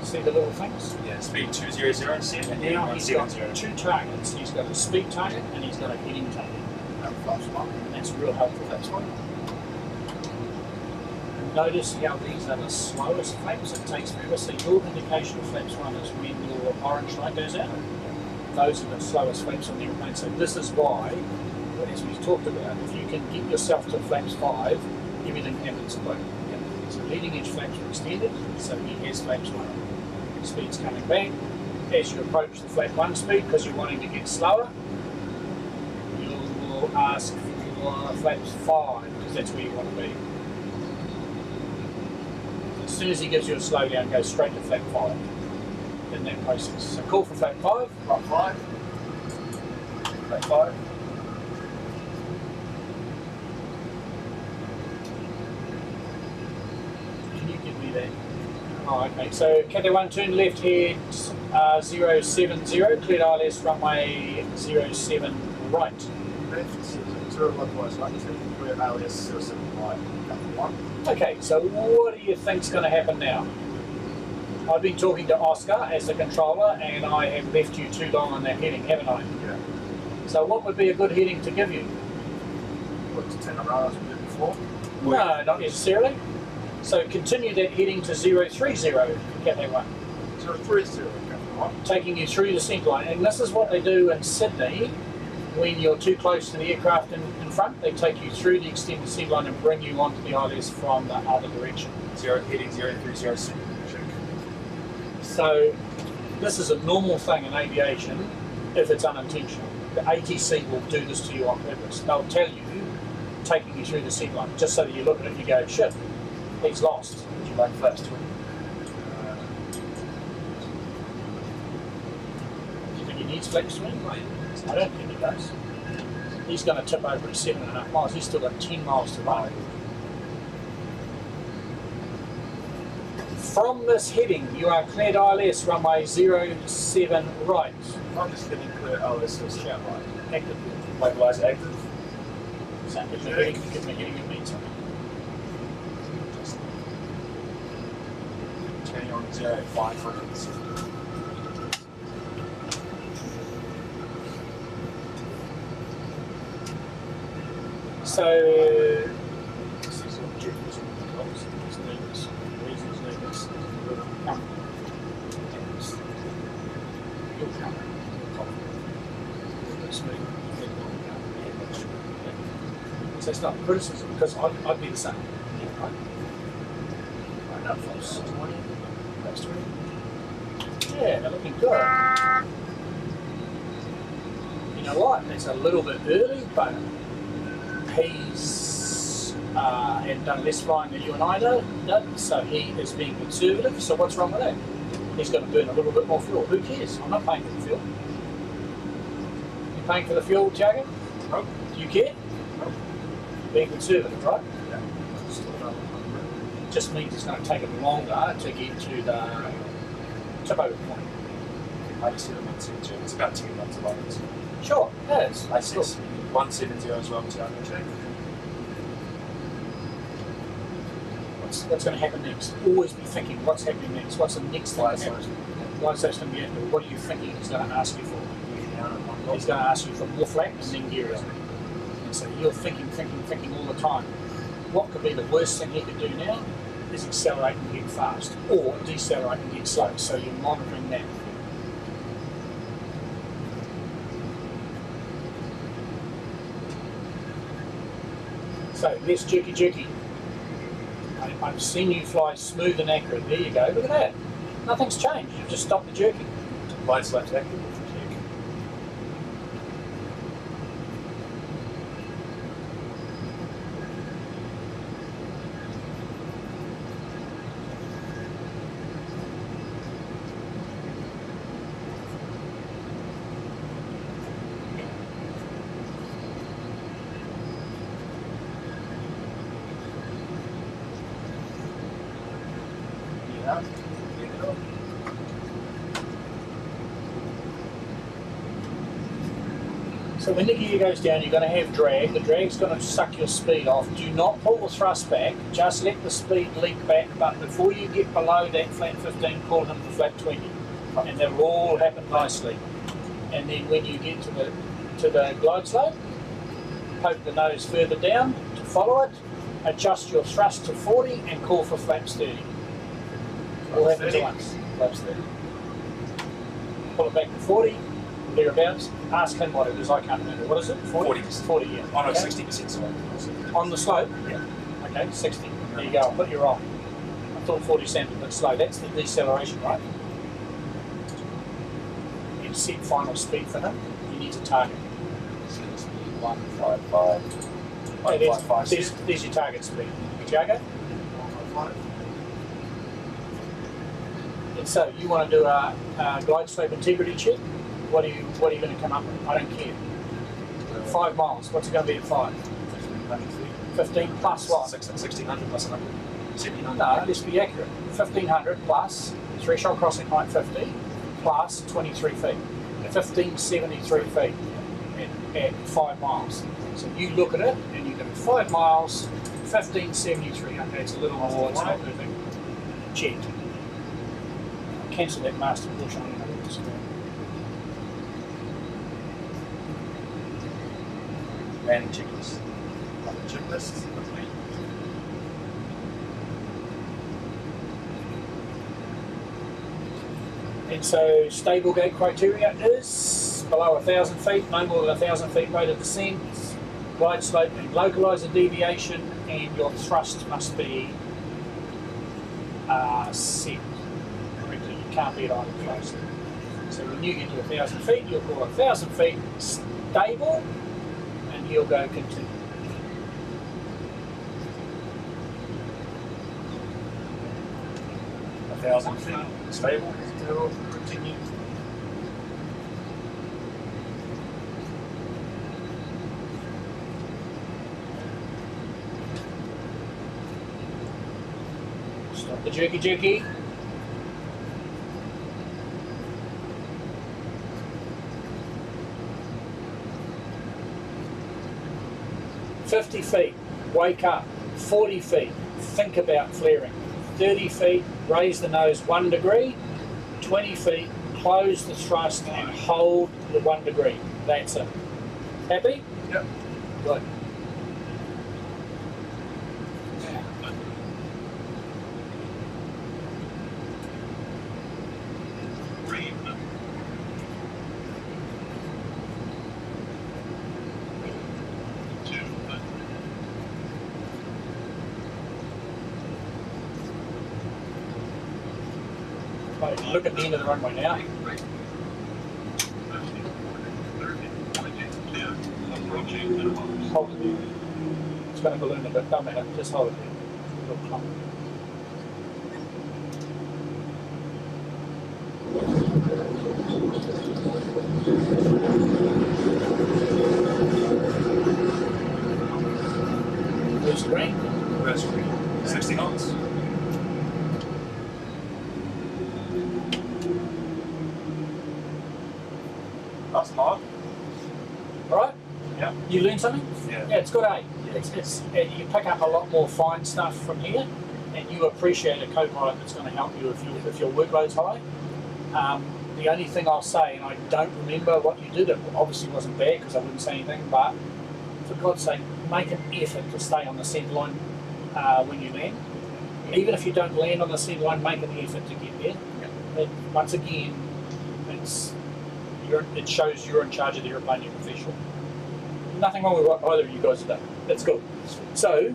See the little things? Yeah, speed 200 and set and Now he's got 170. 2 targets. He's got a speed target and he's got a heading target. And that's real helpful. That's one. Notice how these are the slowest flaps. It takes forever. So your indication of flaps 1 is when your orange light goes out. Those are the slowest flaps on the airplane. So this is why, as we talked about, if you can get yourself to flaps 5, everything happens quick. So leading edge flaps are extended, so he has flaps 1. Speed's coming back. As you approach the flap 1 speed, because you're wanting to get slower, you'll ask for flaps 5, because that's where you want to be. As soon as he gives you a slowdown, go straight to flap 5 in that process. So call for flap 5, Right 5. flap 5. Can you give me that? Oh, okay. So KD1 turn left head 070, cleared ILS runway 07 right. Left 0 likewise right. Clear alias 07 right. Go for 1. Okay, so what do you think's going to happen now? I've been talking to Oscar as the controller, and I have left you too long on that heading, haven't I? Yeah. So what would be a good heading to give you? Put to 10 around as we did before. No, not necessarily. So continue that heading to 030, KD1, 030. Go for 1. taking you through the centre line. And this is what they do in Sydney when you're too close to the aircraft in front. They take you through the extended centre line and bring you onto the ILS from the other direction. Heading 030, check. So this is a normal thing in aviation if it's unintentional. The ATC will do this to you on purpose. They'll tell you, taking you through the centre line, just so that you look at it and you go, shit, he's lost. Would you like flaps 20? Do you think he needs flaps 20? I don't think he does. He's going to tip over at 7.5 miles. He's still got 10 miles to run. From this heading, you are cleared ILS runway 07 right. I'm just getting clear LSS chat right. Active. Localizer active. So give me a heading, give me a heading, it means something. Just turning on 05 for minutes. So, This is objectives and goals. His name is, reasons name is, come. you'll come. So it's not criticism, because I'd be the same. Right? Right up false 20, that's 20. Yeah, they're looking good. You know what? It's a little bit early, but he's had done less flying than you and I did, so he is being conservative. So what's wrong with that? He's going to burn a little bit more fuel. Who cares? I'm not paying for the fuel. You paying for the fuel, Jagger? Nope. Do you care? Nope. Being conservative, right? Yeah. Still another 100. Just means it's going to take him longer to get to the tip-over point. I just hit a 170. It's about 2 months away. Sure, yeah, it's still. 170 as well, so I'm going to check. What's going to happen next? Always be thinking, what's happening next? What's the next thing that happens? Glide slate's going to be after. What are you thinking he's going to ask you for? He's going to ask you for more flak and then gear up. And so you're thinking all the time. What could be the worst thing he could do now is accelerate and get fast, or decelerate and get slow. So you're monitoring that. So less jerky. I've seen you fly smooth and accurate. There you go. Look at that. Nothing's changed. You've just stopped the jerking. Glide slate active. Yeah. So when the gear goes down, you're going to have drag. The drag's going to suck your speed off. Do not pull the thrust back. Just let the speed leak back. But before you get below that flat 15, call him the flat 20, and that will all happen nicely. And then when you get to the glide slope, poke the nose further down to follow it. Adjust your thrust to 40 and call for flaps 30. All happens at once. Flaps 30. Pull it back to 40. Thereabouts. Ask him what it is. I can't remember. What is it? 40? 40%. 40, yeah. Oh no, Okay. 60% sorry. On the slope? Yeah. Okay, 60. There you go. I'll put you wrong. I thought 40 sounded a bit slow. That's the deceleration, right? You set final speed for him. You need to target. 155. Hey, there's your target speed. Jago? 155. And so you want to do a glide slope integrity check? What are you going to come up with? I don't care. 5 miles. What's it going to be at 5? 15 plus what? 1600 plus 100. 1700. No, let's be accurate. 1500 plus threshold crossing height 50 plus 23 feet. 1573 feet at 5 miles. So you look at it and you go 5 miles, 1573. Okay, it's a little more. It's not perfect. Check. Cancel that master push on the screen. Landing checklist. Checklist. And so stable gate criteria is below 1,000 feet, no more than 1,000 feet rate of descent, glide slope and localizer deviation, and your thrust must be set correctly. You can't be at idle thrust. So when you get to 1,000 feet, you'll call 1,000 feet stable, and he'll go continue. A 1,000 feet. Stable. Still continue. Stop the jerky. 50 feet, wake up. 40 feet, think about flaring. 30 feet, raise the nose 1 degree. 20 feet, close the thrust and hold the 1 degree. That's it. Happy? Yep. Good. Green. 2. Right, look at the end of the runway now. 30, 22, approaching minimums. Hold it there. It's going to balloon a bit. Don't matter. Just hold it there. Little clump. Where's the green? Where's 60 knots? That's hard. All right? Yeah. You learn something? Yeah. Yeah, it's good, eh? You pick up a lot more fine stuff from here, and you appreciate a co-pilot that's going to help you if your workload's high. The only thing I'll say, and I don't remember what you did, it obviously wasn't bad because I wouldn't say anything, but for God's sake, make an effort to stay on the centre line when you land. Even if you don't land on the centre line, make an effort to get there. But once again, it shows you're in charge of the airplane, you're professional. Nothing wrong with what either of you guys have done. That's good. So,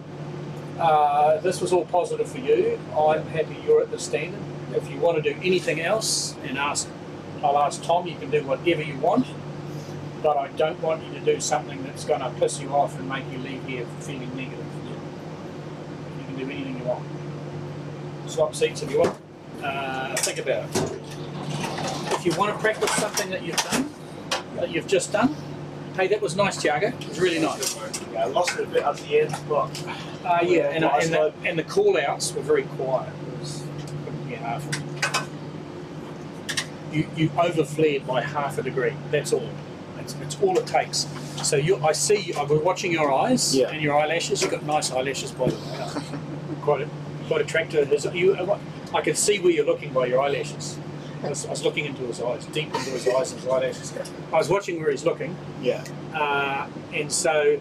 this was all positive for you. I'm happy you're at the standard. If you want to do anything else, I'll ask Tom, you can do whatever you want, but I don't want you to do something that's going to piss you off and make you leave here feeling negative. You can do anything you want. Swap seats if you want. Think about it. If you want to practice something that you've just done, hey, that was nice, Tiago. It was really nice. Yeah, I lost it a bit at the end, but Yeah, and the call-outs were very quiet. It was, yeah, you overflared by half a degree. That's all. It's all it takes. So I see. We're watching your eyes and your eyelashes. You've got nice eyelashes, by the way. Quite attractive. I can see where you're looking by your eyelashes. I was looking into his eyes, deep into his eyes and his eyelashes. I was watching where he's looking. yeah, And so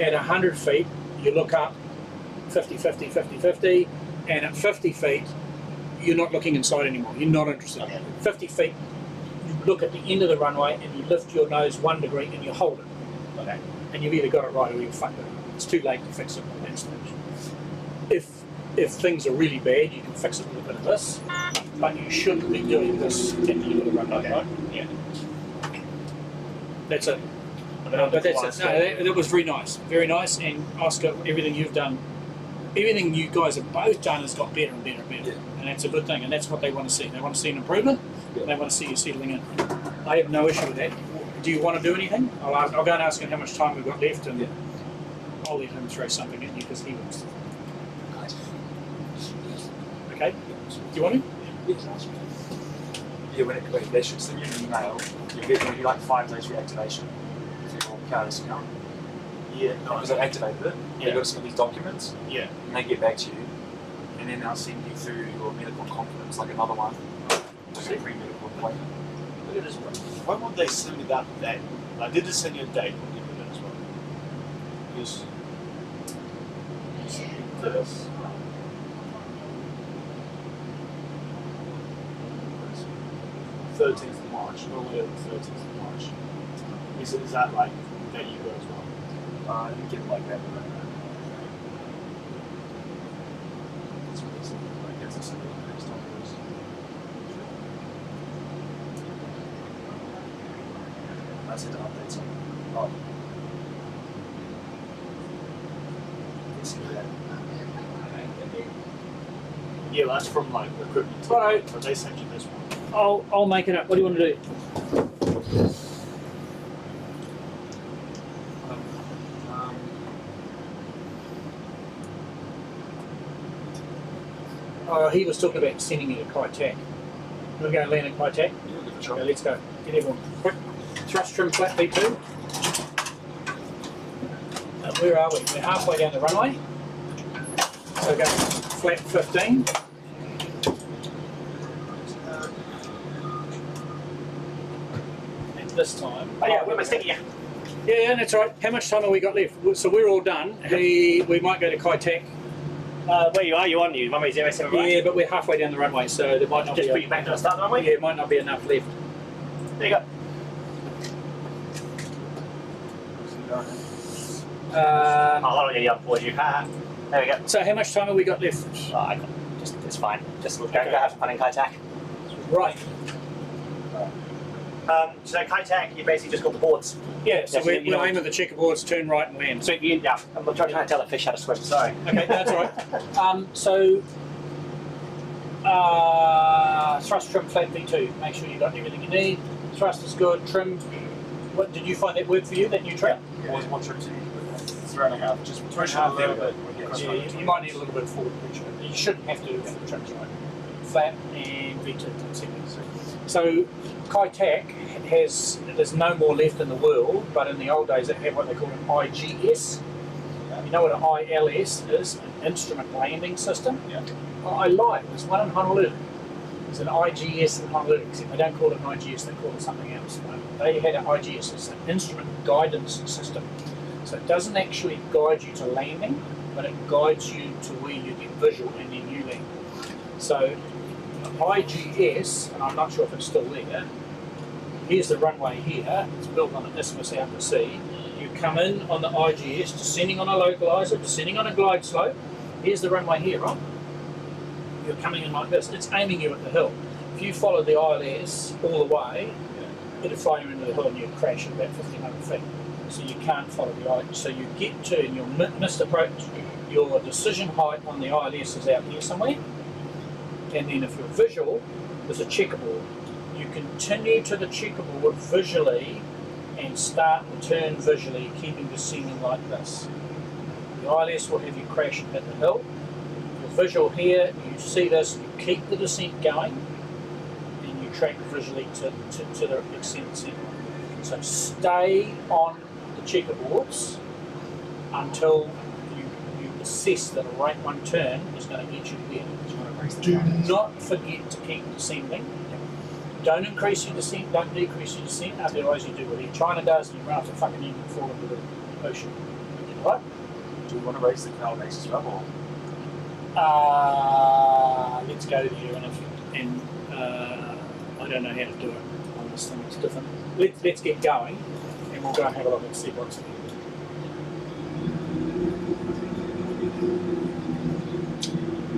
at 100 feet, you look up 50, 50, 50, 50, and at 50 feet, you're not looking inside anymore. You're not interested. Okay. 50 feet, you look at the end of the runway and you lift your nose 1 degree and you hold it. okay, And you've either got it right or you've fucked it. It's too late to fix it at that stage. If things are really bad, you can fix it with a bit of this, but you shouldn't be doing this at the end of the runway, right? yeah. That's it. But that's it. No, that was very nice. And Oscar, everything you've done, everything you guys have both done has got better and better and better. Yeah. And that's a good thing. And that's what they want to see. They want to see an improvement. And they want to see you settling in. I have no issue with that. Do you want to do anything? I'll go and ask him how much time we've got left, and I'll let him throw something at you because he wants to. Okay. Do you want to? Yeah, when they should send you an email, you get maybe like 5 days reactivation for your car discount. Yeah, Because they've activated it, Yeah. you've got to submit these documents, yeah. and they get back to you, and then they'll send you through your medical confidence, like another one, like a free medical appointment. Look at this one. Why won't they send me that date? I did just send you a date. I'll give you that as well. Because this. 13th of March, normally on the 13th of March. Is that like that you go as well? You get like that. That's what they said. Like, that's a single next time. I said to update something. Oh. See that. Yeah, well, that's from like recruitment team. Right. But they sent you this one. I'll make it up. What do you want to do? Oh, he was talking about sending you to Kai-Tak. We're going to land at Kai-Tak. Okay, let's go. Get everyone quick. Thrust trim flat V2. Where are we? We're halfway down the runway. So go flat 15. And this time. Oh yeah, where am I sticking you? Yeah, that's right. How much time have we got left? So we're all done. We might go to Kai-Tak. Where you are? You on you? Runway 07 right? Yeah, but we're halfway down the runway, so there might not Just be. put you back to the start of the runway? Yeah, it might not be enough left. There you go. Oh, hold on, the other board you. There we go. So how much time have we got left? Oh, I got, it's fine. Just go have some fun in Kai-Tak. Right. So Kai-Tak, you basically just got the boards. Yeah, so Yes, we'll you know- aim at the checkerboards, turn right and land. So yeah, I'm trying to tell the fish how to swim. Sorry. Okay, that's all right. Thrust trim flat V2. Make sure you got everything you need. Thrust is good. Trim. What did you find that worked for you? That new trim? One trim to 3.5. Just Push it a little bit. Yeah, you might need a little bit of forward pressure. You shouldn't have to for the trims, right? Flat and V2 10 seconds. So Kai-Tak there's no more left in the world, but in the old days it had what they called an IGS. You know what an ILS is? An instrument landing system. Yeah. Well, I lied. There's one in Honolulu. There's an IGS in Honolulu, except they don't call it an IGS, they call it something else. They had an IGS, it's an instrument guidance system. So it doesn't actually guide you to landing, but it guides you to where you get visual and then you land. So IGS, and I'm not sure if it's still there, here's the runway here, it's built on an isthmus out to sea. You come in on the IGS, descending on a localizer, descending on a glide slope. Here's the runway here, right? You're coming in like this, it's aiming you at the hill. If you follow the ILS all the way, it'll fly you into the hill and you'll crash at about 1,500 feet. So you can't follow the ILS. So you get to, and you'll missed approach, your decision height on the ILS is out here somewhere. And then if you're visual, there's a checkerboard. You continue to the checkerboard visually and start and turn visually, keeping descending like this. The ILS will have you crash and hit the hill. You're visual here, you see this, you keep the descent going, and you track visually to the extent center. So stay on the checkerboards until you assess that a right one turn is going to get you there. Do not forget to keep descending. Don't increase your descent, don't decrease your descent, otherwise you do what Air China does and you run off the fucking engine and fall into the ocean. Right? Do you want to raise the canal base as well? Let's go there, and I don't know how to do it on this thing, it's different. Let's get going and we'll go and have a look and see what's there.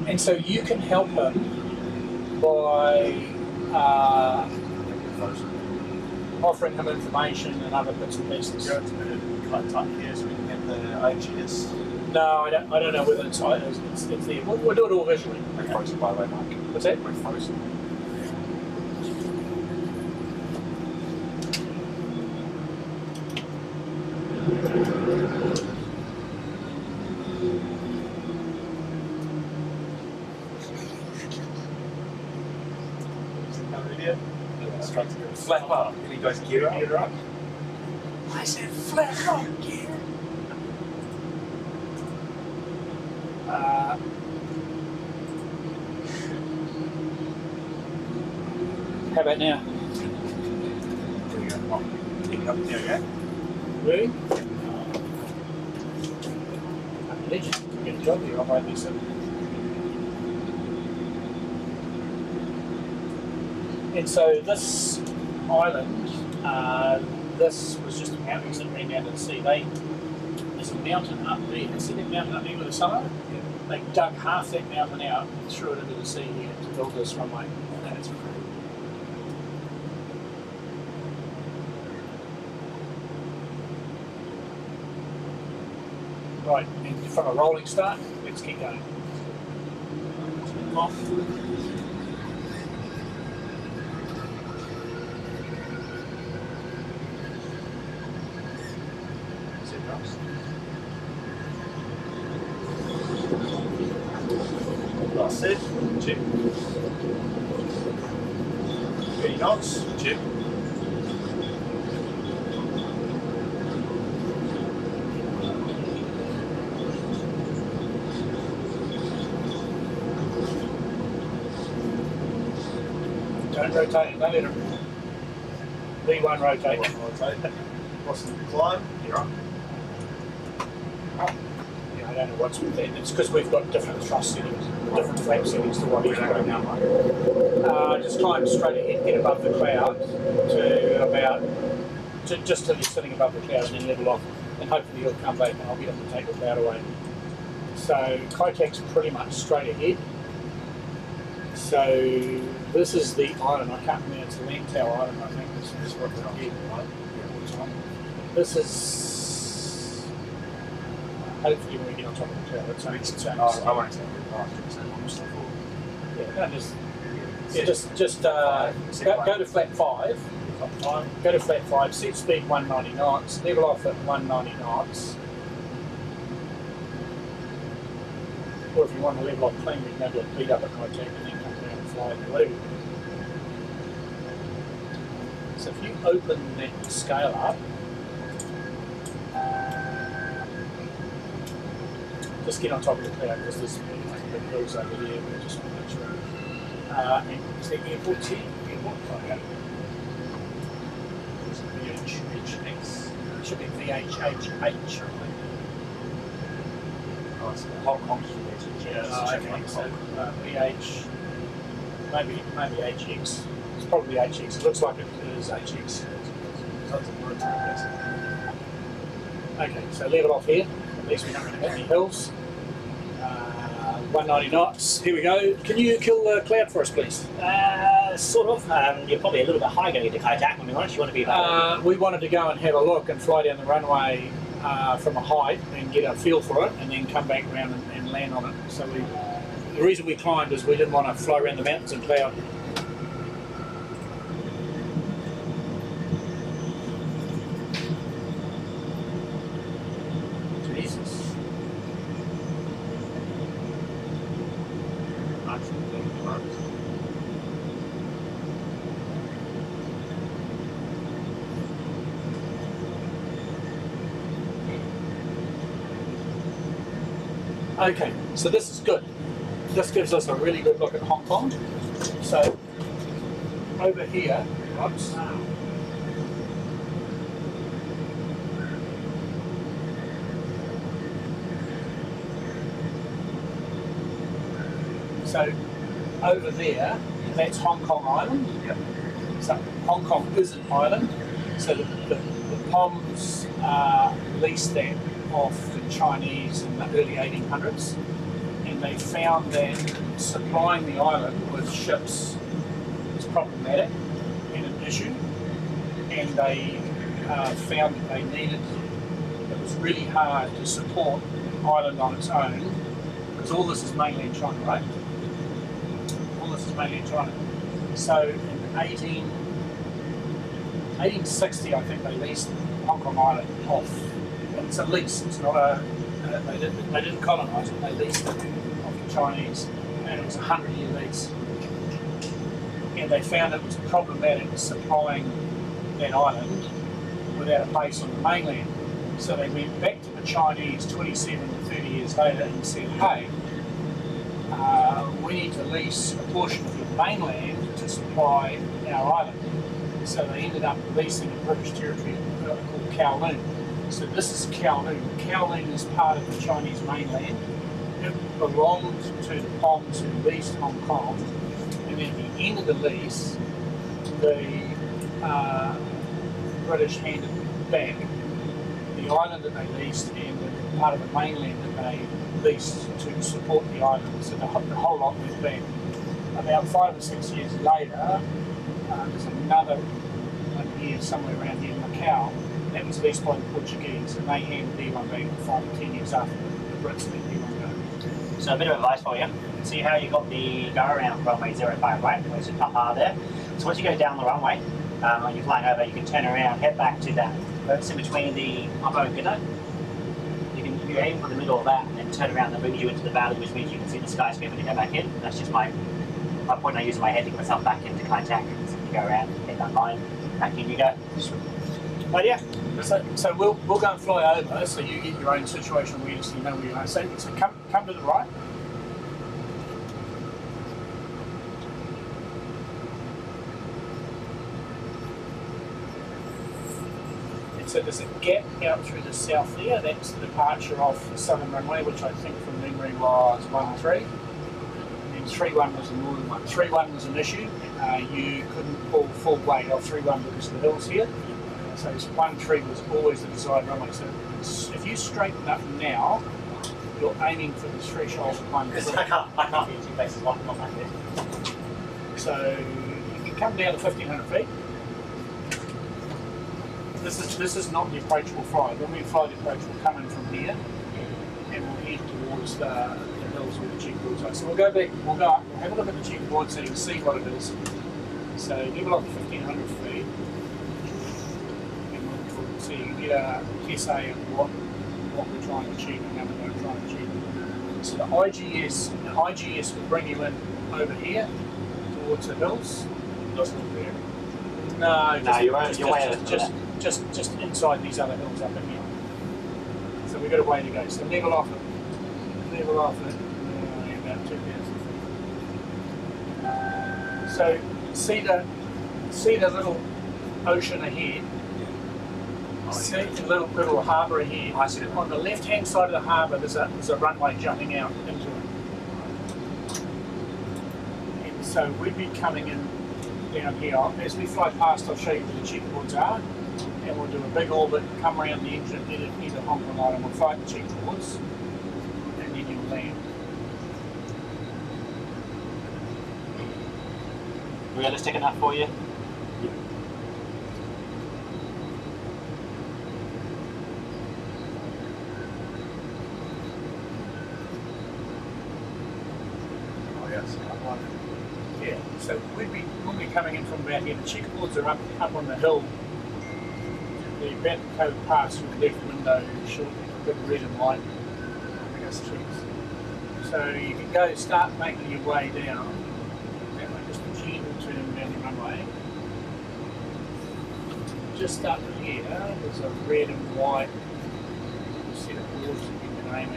And so you can help him by offering him information and other bits and pieces. Go to the cut tuck here so we can get the IGS. No, I don't know whether it's there. We'll do it all visually. We're frozen, by the way, Mike. What's that? We're frozen. Flap up, and he goes gear up. I said flat rock gear. How about now? There you go. Oh, pick it up. There you go. Really? I'm a legend. You get a job here, I'll write this in. And so this island, this was just a mountain that ran out of the sea. There's a mountain up there. See that mountain up there with the sun on it? Yeah. They dug half that mountain out and threw it into the sea here to build this runway. That's great. Right, and from a rolling start, let's keep going. Off. Last set. Check. 30 knots. Check. Don't rotate it, don't let it. V1 rotate. Rotate. What's the climb? You're right. Yeah, I don't know what's with that. It's because we've got different thrust settings, different flap settings to what he's got now, mate. Just climb straight ahead, get above the cloud to about, just till you're sitting above the cloud and then level off. And hopefully you'll come back and I'll get him to take the cloud away. So Kaitak's pretty much straight ahead. So this is the island. I can't remember, it's the Lantau Island, I think. This is what we're here, right? This is. Hopefully, when we get on top of the cloud, it's only 6 hours. I won't say it. I'm still full. Yeah, no, just go to flat 5. Go to flat 5, set speed 190 knots, level off at 190 knots. Or if you want to level off clean, we can have a beat up at Kaitak and then come down and fly it, whatever. So if you open that scale up, just get on top of the cloud because there's big hills over there. We just want to make sure. And is there airport here? Airport? Okay. It's VHHX. It should be VHHH. Oh, it's Hong Kong's Okay, so VH, maybe HX. It's probably HX. It looks like it is HX. Okay, so level off here. At least we're not going to hit any hills. 190 knots. Here we go. Can you kill the cloud for us, please? Sort of. You're probably a little bit high going into Kaitak, when we honest. You want to be about. We wanted to go and have a look and fly down the runway from a height and get a feel for it, and then come back around and land on it. So the reason we climbed is we didn't want to fly around the mountains and cloud. Jesus. Okay, so this is good. This gives us a really good look at Hong Kong. So over here, oops. So over there, that's Hong Kong Island. Yep. So Hong Kong is an island. So the Poms leased that off the Chinese in the early 1800s, and they found that supplying the island with ships was problematic and an issue, and they found that they needed, it was really hard to support the island on its own, because all this is mainland China, right? All this is mainland China. So in 1860, I think they leased Hong Kong Island off. And it's a lease, it's not a, they didn't colonise it, they leased it off the Chinese, and it was a 100-year lease. And they found it was problematic supplying that island without a base on the mainland. So they went back to the Chinese 27 to 30 years later and said, hey, we need to lease a portion of your mainland to supply our island. So they ended up leasing a British territory called Kowloon. So this is Kowloon. Kowloon is part of the Chinese mainland. It belonged to the Poms who leased Hong Kong. And then at the end of the lease, the British handed back the island that they leased and the part of the mainland that they leased to support the island. So the whole lot went back. About 5 or 6 years later, there's another one here, somewhere around here in Macau. That was leased by the Portuguese, and they handed D1 back 5 or 10 years after the Brits let D1 go. So a bit of advice for you. See how you got the go around runway 05, right? There's a car there. So once you go down the runway, when you're flying over, you can turn around, head back to that. That's in between the Upper Giddo. You can if you aim for the middle of that and then turn around, that brings you into the valley, which means you can see the skyscraper to go back in. That's just my point. I use my head to get myself back into contact. So you go around, hit that line, back in you go. But yeah. So we'll go and fly over, so you get your own situation where you know where you are. So come to the right. So there's a gap out through the south there. That's the departure off the southern runway, which I think from memory was 13. And then 31 was the northern one. 31 was an issue. You couldn't pull full weight off 31 because of the hills here. So 13 was always the desired runway. So if you straighten up now, you're aiming for the threshold of 13. I can't be in two places, one like this. So you can come down to 1,500 feet. This is not the approachable fly. When we fly the approach, we'll come in from here and we'll head towards the hills where the checkerboards are. So we'll go back, we'll go up, we'll have a look at the checkerboard so you can see what it is. So level up to 1,500 feet. So you can get a PSA of what we're trying to achieve and how we're going to try and achieve it. So the IGS will bring you in over here towards the hills. Doesn't look there. Just inside these other hills up in here. So we've got a way to go. So level off it, about 2,000 feet. So see the little ocean ahead. See the little harbour ahead. I see it. On the left-hand side of the harbour, there's a runway jumping out into it. And so we'd be coming in down here. As we fly past, I'll show you where the checkerboards are. And we'll do a big orbit, come around the engine, either Hong Kong line, and we'll fly the checkerboards. And then you'll land. Realistic enough for you? Oh yes. Yeah, so we'll be coming in from about here. The checkerboards are up on the hill. The about to go past through the left window shortly, a bit red and white. I think that's checks. So you can go start making your way down. That way, just a gentle turn down the runway. Just up here, there's a red and white set of boards that you can aim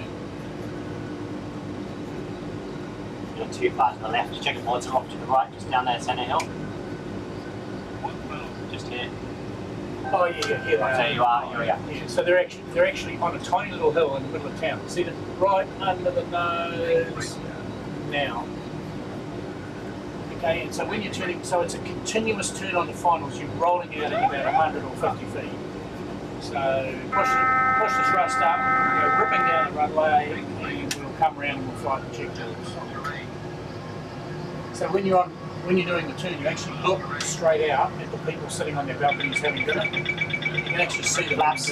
at. Not too far to the left. The checkerboards are off to the right, just down there, centre hill. Just here. Oh yeah, here they are. There you are. Here we go. Yeah, so they're actually on a tiny little hill in the middle of town. See them right under the nose now. Okay, and so when you're turning, so it's a continuous turn on the finals. You're rolling out at about 100 or 50 feet. So push the thrust up, go ripping down the runway, and we'll come around and we'll fly the checkboards. So when you're doing the turn, you actually look straight out at the people sitting on their balconies having dinner. You can actually see the laps.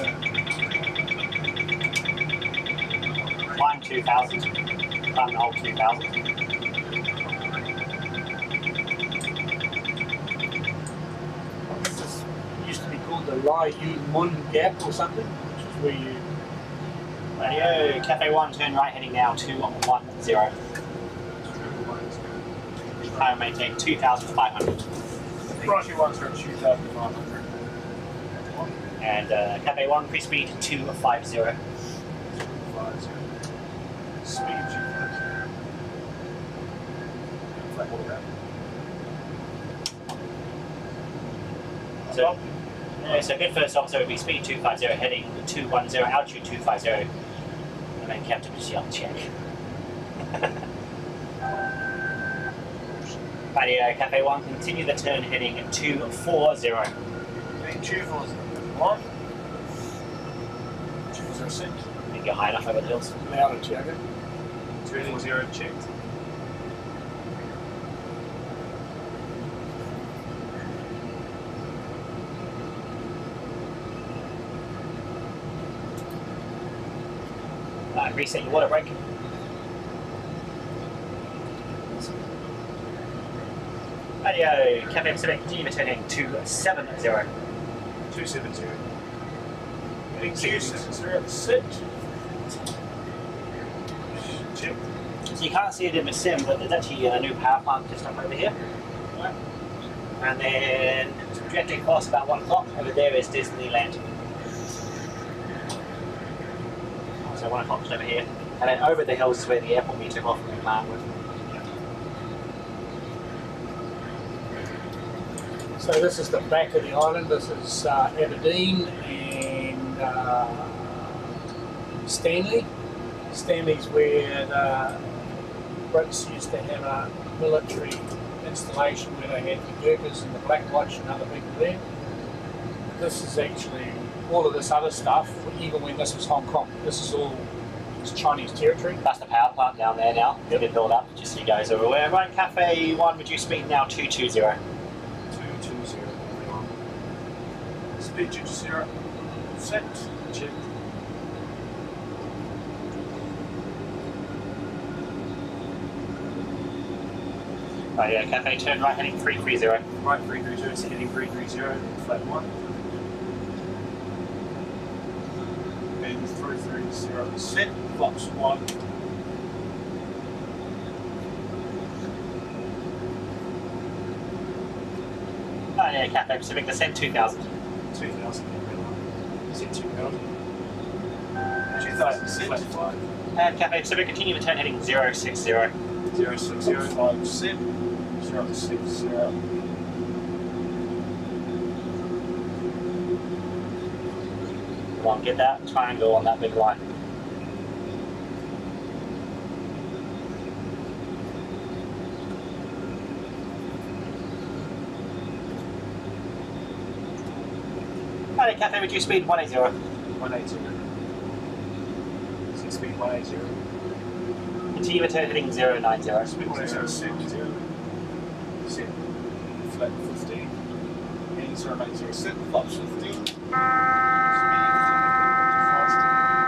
Climb 2,000. Climb the whole 2,000. This used to be called the Lai Yu Mun Gap or something, which is where you. Radio, Cafe 1, turn right, heading now 210. Climb and maintain 2,500. Right, you ones are 2,500. And Cafe 1, free speed 250. 250. Speed 250. Flat all that. So good first officer would be speed 250, heading 210, altitude 250, and then captain just yell check. Radio Cafe 1, continue the turn heading 240. Heading 240. 1. 206. I think you're high enough over the hills. Louder, Tiago. 240 checked. Reset your water brake. Radio Cafe Pacific, continue the turn heading 270. 270. Heading 270 at the sit. Check. So you can't see it in the sim, but there's actually a new power plant just up over here. Right. And then directly across about 1 o'clock, over there is Disneyland. So 1 o'clock is over here. And then over the hills is where the airport we took off from the plant with. So this is the back of the island. This is Aberdeen and Stanley. Stanley's where the Brits used to have a military installation where they had the Gurkhas and the Black Watch and other people there. This is actually all of this other stuff, even when this was Hong Kong. This is all Chinese territory. That's the power plant down there now. Yep. It's been built up, just so you guys are aware. Right, Cafe 1, reduce speed now 220. 220. Speed 220. Set. Check. Right, yeah, Cafe turn right heading 330. Right, 330, so heading 330, flat 1. And 330, set, box 1. Right, yeah, Cafe Pacific, descend 2000. 2000, is it 2000? 2000, flat 5. And Cafe Pacific, continue the turn heading 060. 060, 5, set, 060. Come on, get that triangle on that big line. Right, Cafe, reduce speed 180. 180. Set speed 180. Continue the turn heading 090. Speed 180, set, 0. Set, flat 15. Heading 090, set, box 15. Speed.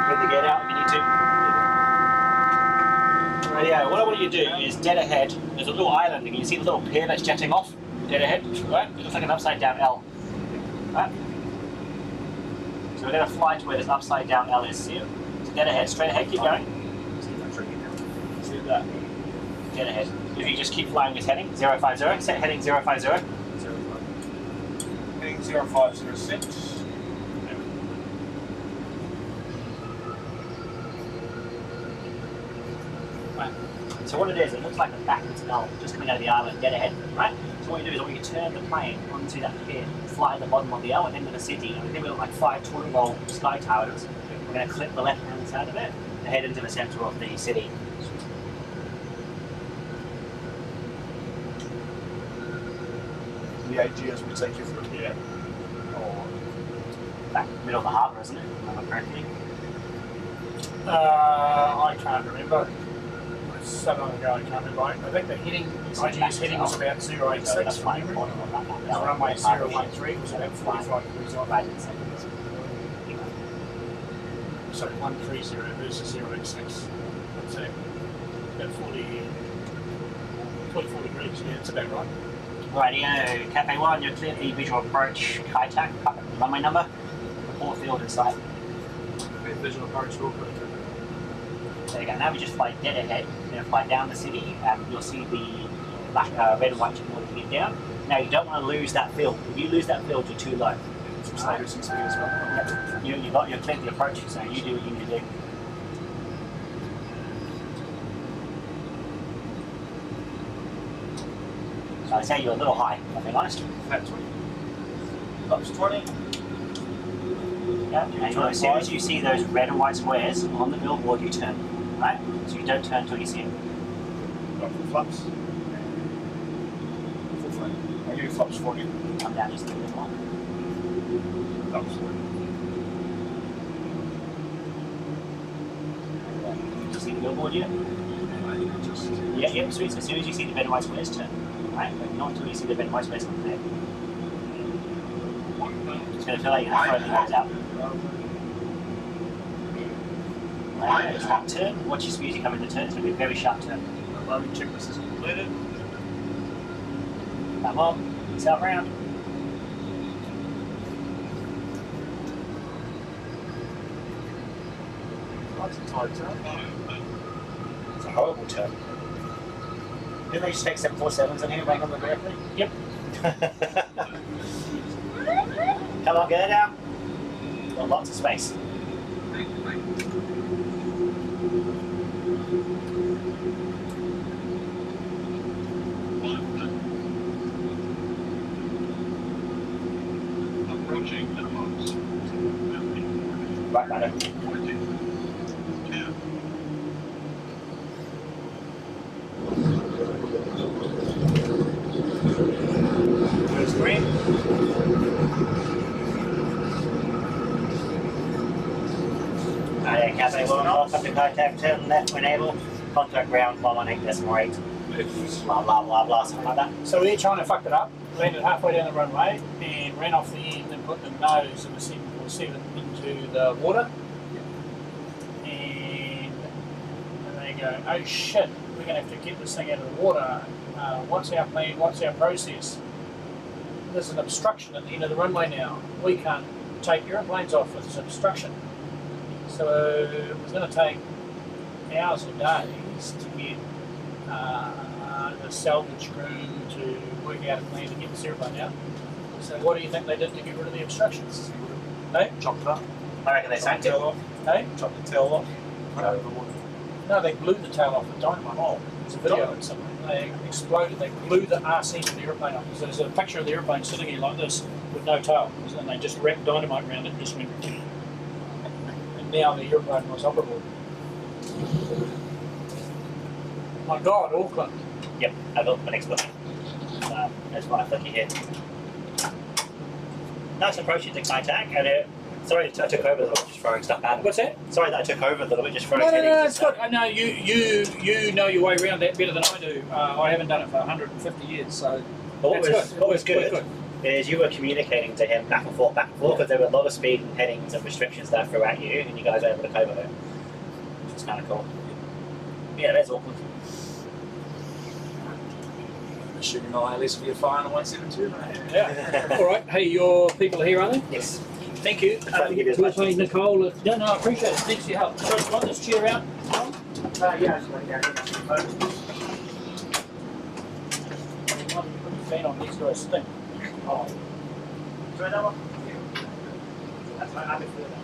Good to get out if you need to. Rightio, what I want you to do is dead ahead, there's a little island and you see the little pier that's jetting off, dead ahead, right? It looks like an upside down L. Right? So we're going to fly to where this upside down L is here. So dead ahead, straight ahead, keep going. See that? Dead ahead. If you just keep flying this heading, 050, set heading 050. Heading 050, set. Right. So what it is, it looks like a backwards L just coming out of the island, dead ahead, right? So what you do is I want you to turn the plane onto that pier, fly at the bottom of the L and into the city, and then we've got like 5 total sky towers. We're going to clip the left-hand side of it and head into the centre of the city. The idea is we take you from here. Or back middle of the harbour, isn't it? If I remember correctly. I can't remember. It's so long ago I can't remember. I think the heading, IGS heading was about 086 from memory. The runway 013 was about 45 degrees off. So 130 versus 086. That's about 40 degrees, yeah, it's about right. Rightio, Cafe 1, you're clear the visual approach, Kai-Tak, runway number, report field in sight. Visual approach, real quick. There you go, now we just fly dead ahead, we're going to fly down the city, and you'll see the black, red and white checkerboard to get down. Now you don't want to lose that field. If you lose that field, you're too low. Some slow, some speed as well. Yep. You're clear the approach, so you do what you need to do. So I'd say you're a little high, if I'm being honest. Flat 20. Box 20. Yeah, and as soon as you see those red and white squares on the billboard, you turn, right? So you don't turn until you see it. Got full flaps. Full flap. I'll give you flaps 40. Come down just a little bit more. Flaps 40. You see the billboard yet? Yeah, sweet. So as soon as you see the red and white squares, turn. Right? But not until you see the red and white squares on there. It's going to feel like you're going to throw the nose out. Right, it's that turn. Watch your speed as you come into turn. It's going to be a very sharp turn. Loading checklist is completed. Come on, south round. That's a tight turn. So horrible turn. Didn't they just take 747s in here, bang on them directly? Yep. Come on, get it out. Got lots of space. Approaching minimums. Right, right. 20. 10. Where's green? Cafe will not come to contact, turn left when able. Contact ground 118.8. Blah blah blah blah, something like that. So we're trying to fuck it up, landed halfway down the runway and ran off the end and put the nose of the 747 into the water. And they go, oh shit, we're going to have to get this thing out of the water. What's our plan? What's our process? There's an obstruction at the end of the runway now. We can't take airplanes off with this obstruction. So it was going to take hours or days to get the salvage crew to work out a plan to get this airplane out. So what do you think they did to get rid of the obstructions? Hey? Chopped it up. I reckon they sank it. Hey? Chopped the tail off. No, they blew the tail off with dynamite. Oh, there's a video of something. They exploded, they blew the arse end of the airplane off. So there's a picture of the airplane sitting here like this with no tail. And they just wrapped dynamite around it and just went. And now the airplane was operable. My God, Auckland. Yep, I built my next one. That's why I flick your head. Nice approach to contact, and sorry I took over a little bit, just throwing stuff at it. What's that? Sorry that I took over a little bit, just throwing No, headings it's good. I know you know your way around that better than I do. I haven't done it for 150 years, so What that's was good. good is you were communicating to him back and forth, because there were a lot of speed and headings and restrictions that I threw at you, and you guys were able to cope with it, which is kind of cool. Yeah, that's Auckland. Shooting ILS for your final 172, mate. Yeah. All right. Hey, your people are here, are they? Yes. Thank you. Try to give you as we'll much pay as- Nicole. No, I appreciate it. Thanks for your help. So, you want this chair out? Yeah, I just went down here. Put your fan on. These guys stink. Oh. Try that one? That's fine. I can feel that.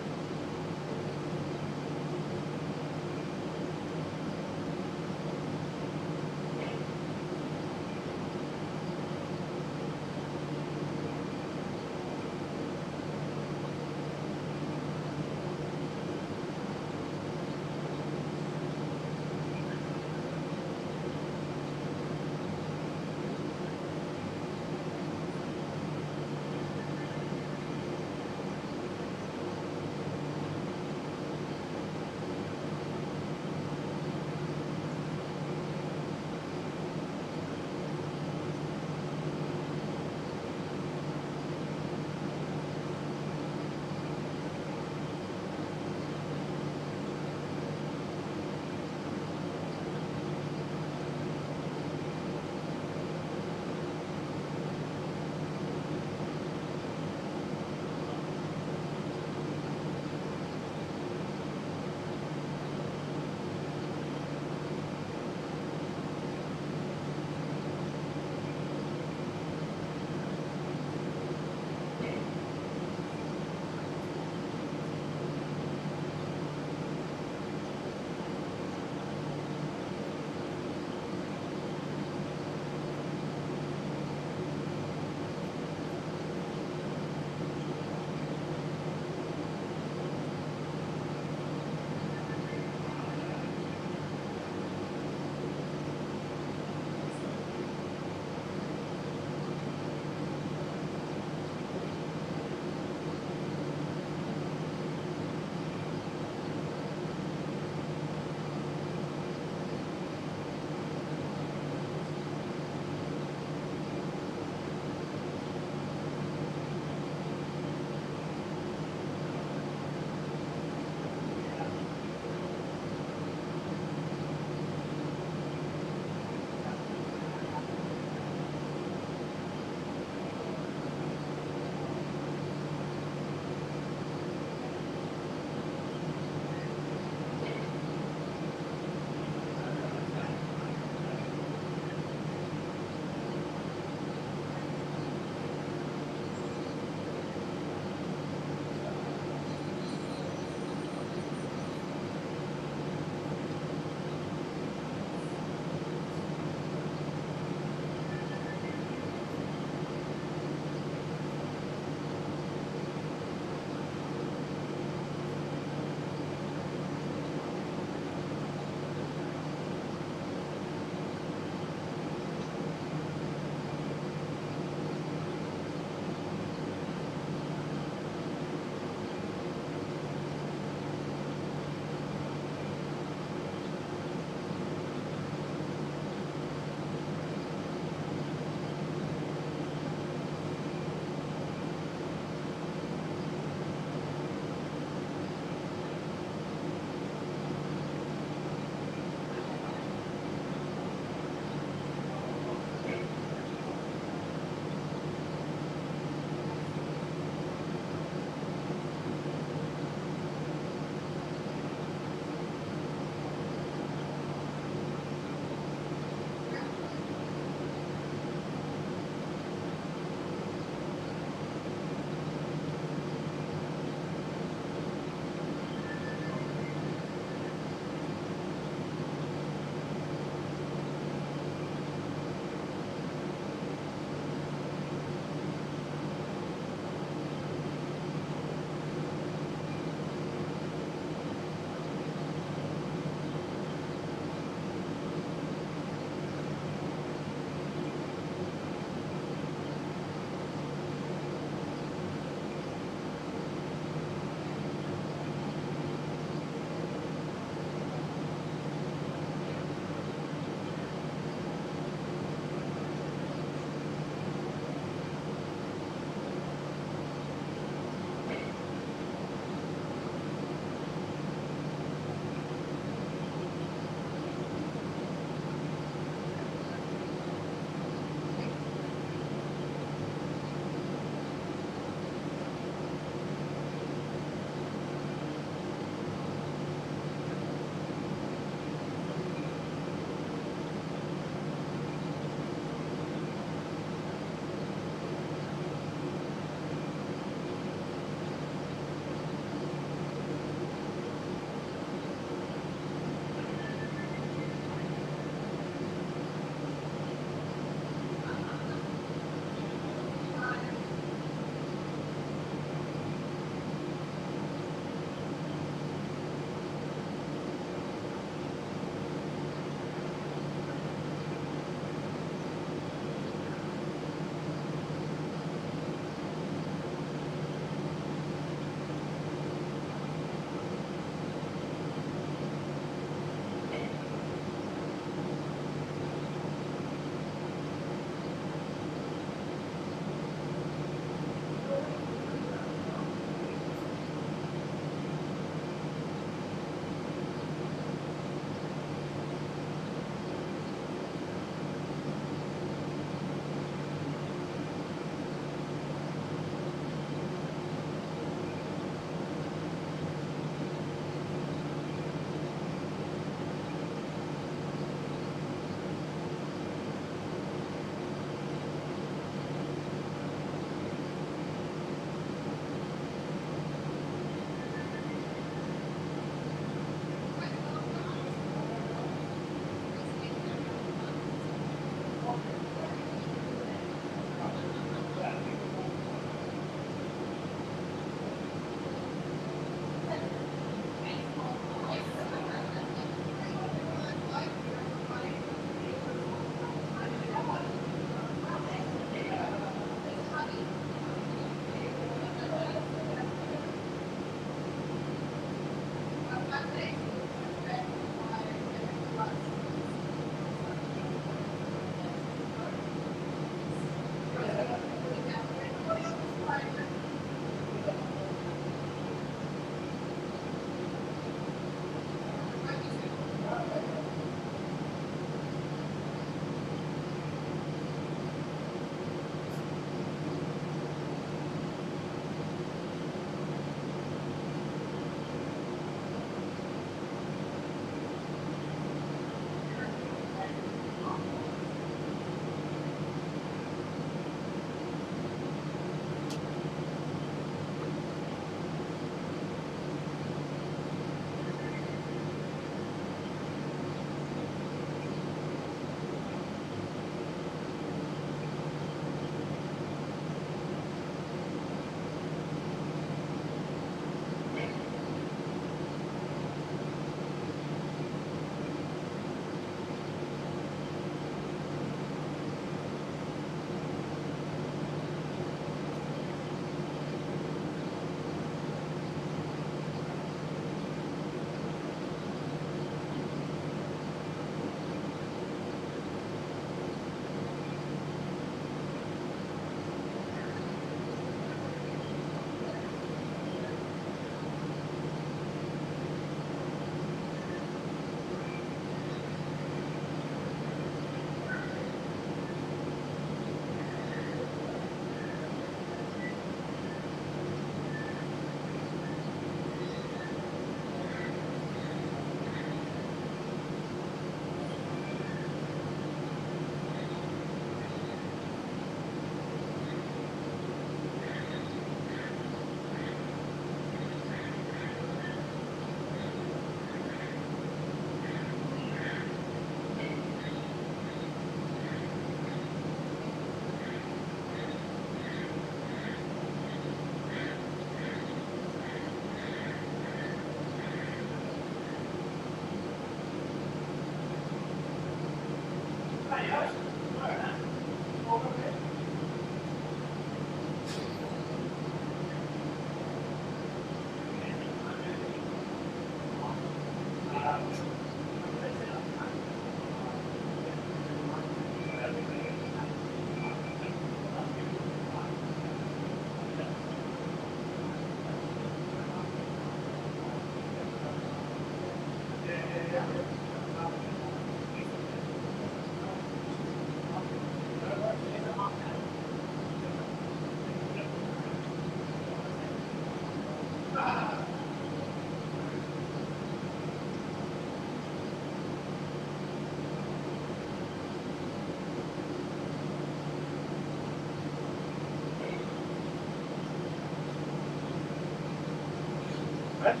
Right?